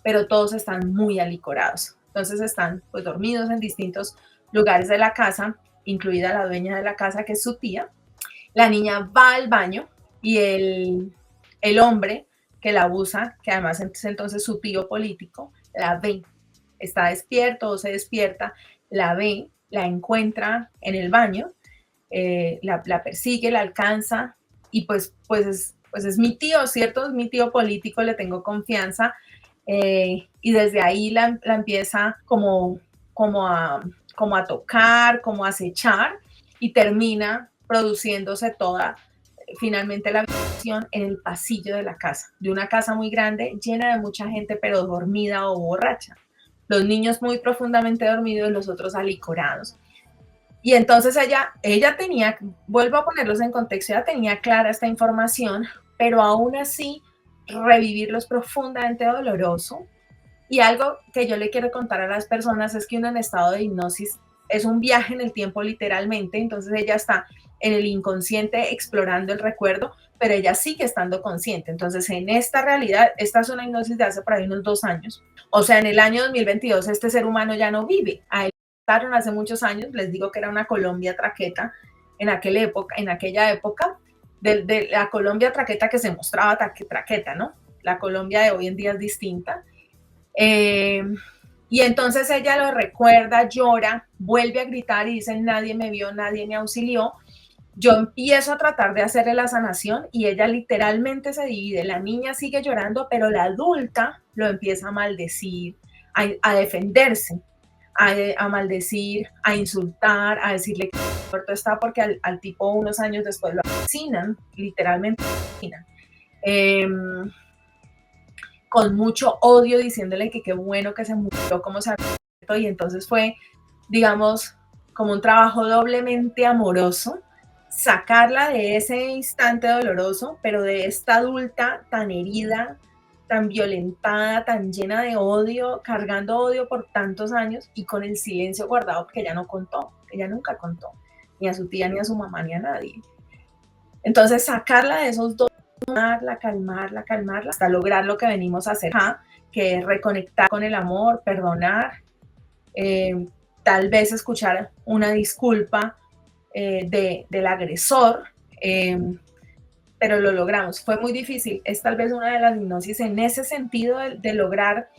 pero todos están muy alicorados. Entonces están pues dormidos en distintos lugares de la casa, incluida la dueña de la casa, que es su tía. La niña va al baño y el hombre que la abusa, que además es entonces su tío político, la ve, está despierto o se despierta, la ve, la encuentra en el baño, la persigue, la alcanza y pues es mi tío, ¿cierto? Es mi tío político, le tengo confianza, y desde ahí la empieza como a tocar, como a acechar, y termina produciéndose toda, finalmente la violación en el pasillo de la casa, de una casa muy grande, llena de mucha gente, pero dormida o borracha. Los niños muy profundamente dormidos, los otros alicorados. Y entonces ella tenía, vuelvo a ponerlos en contexto, ella tenía clara esta información, pero aún así revivirlo es profundamente doloroso, Y algo que yo le quiero contar a las personas es que uno en estado de hipnosis es un viaje en el tiempo literalmente, entonces ella está en el inconsciente explorando el recuerdo, pero ella sigue estando consciente. Entonces, en esta realidad, esta es una hipnosis de hace por ahí unos 2 años. O sea, en el año 2022 este ser humano ya no vive. A él mataron hace muchos años, les digo que era una Colombia traqueta en aquella época, de la Colombia traqueta que se mostraba traqueta, ¿no? La Colombia de hoy en día es distinta. Eh, y entonces ella lo recuerda, llora, vuelve a gritar y dice, nadie me vio, nadie me auxilió. Yo empiezo a tratar de hacerle la sanación y ella literalmente se divide. La niña sigue llorando, pero la adulta lo empieza a maldecir, a defenderse, a maldecir, a insultar, a decirle que muerto está, porque al tipo unos años después lo asesinan, literalmente lo asesinan. Con mucho odio, diciéndole que qué bueno que se murió, como se ha. Y entonces fue, digamos, como un trabajo doblemente amoroso, sacarla de ese instante doloroso, pero de esta adulta tan herida, tan violentada, tan llena de odio, cargando odio por tantos años y con el silencio guardado, porque ella no contó, ella nunca contó, ni a su tía, ni a su mamá, ni a nadie. Entonces, sacarla de esos dos, calmarla, hasta lograr lo que venimos a hacer, que es reconectar con el amor, perdonar, tal vez escuchar una disculpa del agresor, pero lo logramos. Fue muy difícil, es tal vez una de las hipnosis en ese sentido de lograr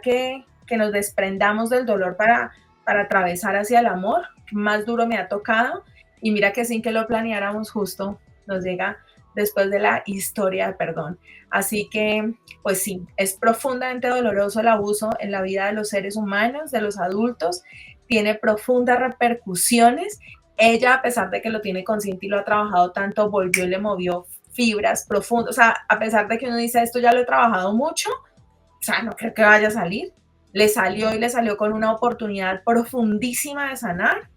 que nos desprendamos del dolor para atravesar hacia el amor. Más duro me ha tocado, y mira que sin que lo planeáramos, justo nos llega después de la historia de perdón. Así que, pues sí, es profundamente doloroso el abuso en la vida de los seres humanos, de los adultos, tiene profundas repercusiones. Ella, a pesar de que lo tiene consciente y lo ha trabajado tanto, volvió y le movió fibras profundas. O sea, a pesar de que uno dice, esto ya lo he trabajado mucho, o sea, no creo que vaya a salir. Le salió, y le salió con una oportunidad profundísima de sanar,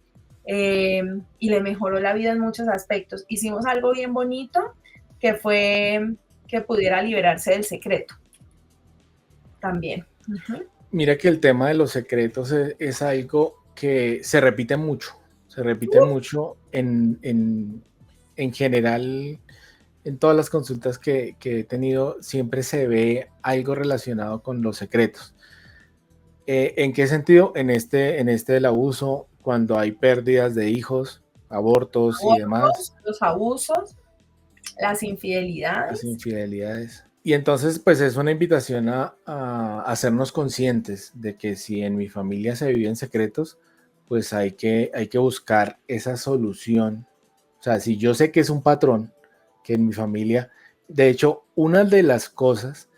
y le mejoró la vida en muchos aspectos. Hicimos algo bien bonito, que fue que pudiera liberarse del secreto también. Mira que el tema de los secretos es algo que se repite mucho en general. En todas las consultas que he tenido siempre se ve algo relacionado con los secretos. ¿En qué sentido? En este del abuso, cuando hay pérdidas de hijos, abortos y demás. Los abusos, las Las infidelidades. infidelidades. Y entonces, pues es una invitación a hacernos conscientes de que si en mi familia se viven secretos, pues hay que buscar esa solución. O sea, si yo sé que es un patrón, que en mi familia, de hecho, una de las cosas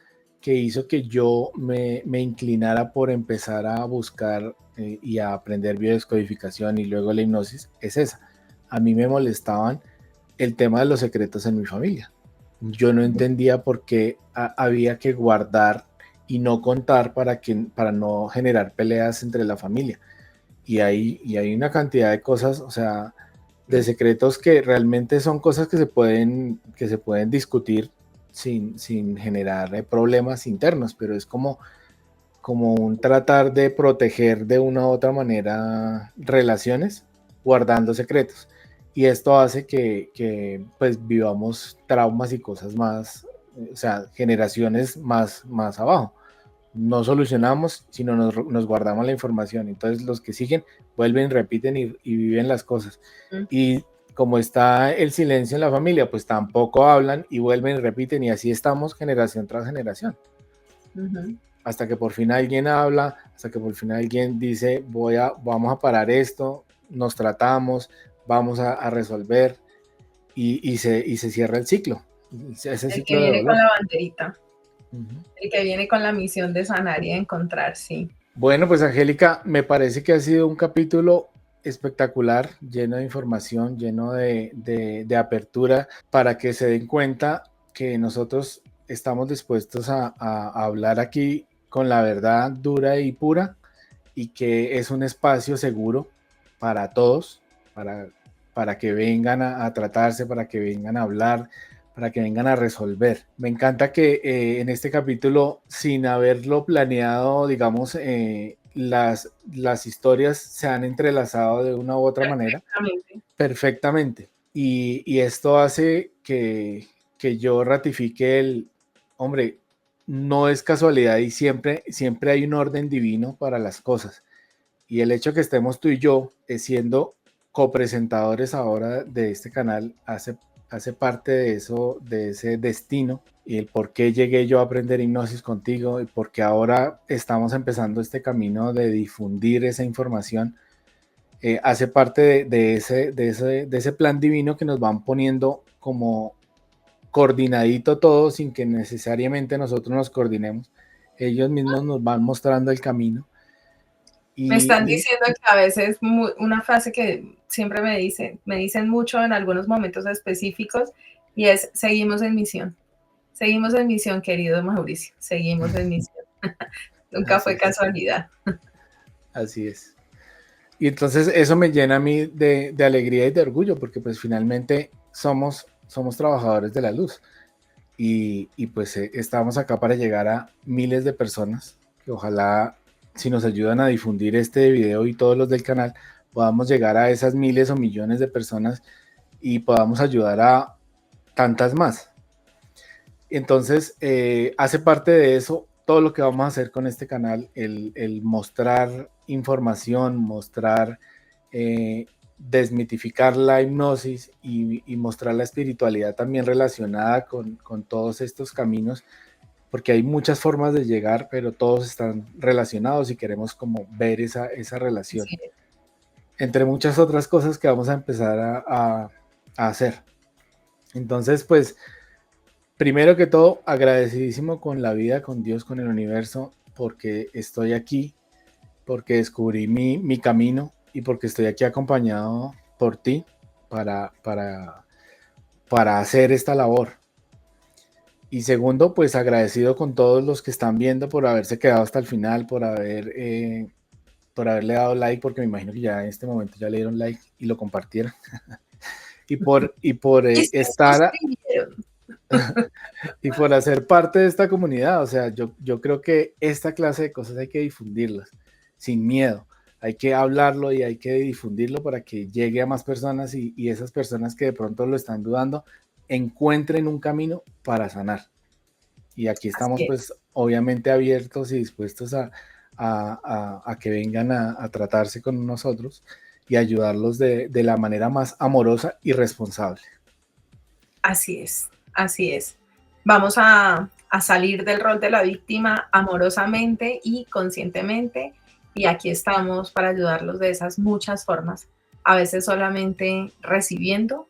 que hizo que yo me inclinara por empezar a buscar y a aprender biodescodificación y luego la hipnosis es esa. A mí me molestaban el tema de los secretos en mi familia. Yo no entendía por qué había que guardar y no contar para no generar peleas entre la familia. Y hay una cantidad de cosas, o sea, de secretos que realmente son cosas que se pueden discutir sin generar problemas internos, pero es como un tratar de proteger de una u otra manera relaciones guardando secretos. Y esto hace que pues vivamos traumas y cosas más, o sea, generaciones más abajo. No solucionamos, sino nos guardamos la información. Entonces los que siguen vuelven, repiten y viven las cosas. Y como está el silencio en la familia, pues tampoco hablan y vuelven y repiten, y así estamos generación tras generación. Hasta que por fin alguien habla, hasta que por fin alguien dice, vamos a parar esto, nos tratamos, vamos a resolver, y se cierra el ciclo. Ese El que ciclo de viene dolor. con la banderita. El que viene con la misión de sanar y de encontrar, sí. Bueno, pues Angélica, me parece que ha sido un capítulo espectacular, lleno de información, lleno de apertura, para que se den cuenta que nosotros estamos dispuestos a hablar aquí con la verdad dura y pura, y que es un espacio seguro para todos, para que vengan a tratarse, para que vengan a hablar, para que vengan a resolver. Me encanta que en este capítulo, sin haberlo planeado, digamos, las historias se han entrelazado de una u otra manera perfectamente. Y esto hace que yo ratifique hombre, no es casualidad y siempre hay un orden divino para las cosas. Y el hecho que estemos tú y yo siendo copresentadores ahora de este canal hace parte de eso, de ese destino y el por qué llegué yo a aprender hipnosis contigo y por qué ahora estamos empezando este camino de difundir esa información. Hace parte de ese plan divino que nos van poniendo como coordinadito todo sin que necesariamente nosotros nos coordinemos. Ellos mismos nos van mostrando el camino. Me están diciendo que a veces una frase que siempre me dicen mucho en algunos momentos específicos, y es: seguimos en misión. Seguimos en misión, querido Mauricio. Seguimos en misión. Nunca fue casualidad. Así es. Y entonces eso me llena a mí de alegría y de orgullo, porque pues finalmente somos trabajadores de la luz. Y pues estamos acá para llegar a miles de personas que ojalá, si nos ayudan a difundir este video y todos los del canal, podamos llegar a esas miles o millones de personas y podamos ayudar a tantas más. Entonces, hace parte de eso todo lo que vamos a hacer con este canal, el mostrar información, mostrar, desmitificar la hipnosis y mostrar la espiritualidad también relacionada con todos estos caminos, porque hay muchas formas de llegar, pero todos están relacionados y queremos como ver esa relación. Sí. Entre muchas otras cosas que vamos a empezar a hacer. Entonces, pues, primero que todo, agradecidísimo con la vida, con Dios, con el universo, porque estoy aquí, porque descubrí mi camino y porque estoy aquí acompañado por ti para hacer esta labor. Y segundo, pues agradecido con todos los que están viendo por haberse quedado hasta el final, por haberle dado like, porque me imagino que ya en este momento ya le dieron like y lo compartieron. y por estar y por hacer parte de esta comunidad. O sea, yo creo que esta clase de cosas hay que difundirlas sin miedo. Hay que hablarlo y hay que difundirlo para que llegue a más personas y esas personas que de pronto lo están dudando encuentren un camino para sanar. Y aquí estamos pues obviamente abiertos y dispuestos a que vengan a tratarse con nosotros y ayudarlos de la manera más amorosa y responsable. Así es, así es. Vamos a salir del rol de la víctima amorosamente y conscientemente, y aquí estamos para ayudarlos de esas muchas formas. A veces solamente recibiendo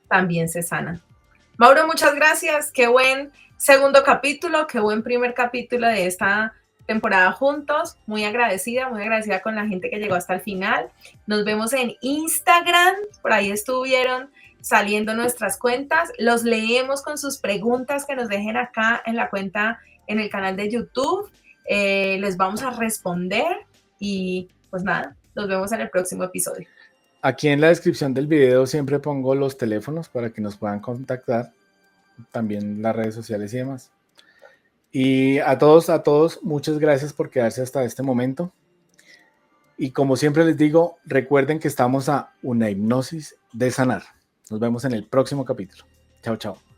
también se sana. Mauro, muchas gracias. Qué buen segundo capítulo, qué buen primer capítulo de esta temporada juntos. Muy agradecida con la gente que llegó hasta el final. Nos vemos en Instagram, por ahí estuvieron saliendo nuestras cuentas. Los leemos con sus preguntas que nos dejen acá en la cuenta, en el canal de YouTube. Les vamos a responder y pues nada, nos vemos en el próximo episodio. Aquí en la descripción del video siempre pongo los teléfonos para que nos puedan contactar, también las redes sociales y demás. Y a todos, muchas gracias por quedarse hasta este momento. Y como siempre les digo, recuerden que estamos a una hipnosis de sanar. Nos vemos en el próximo capítulo. Chao, chao.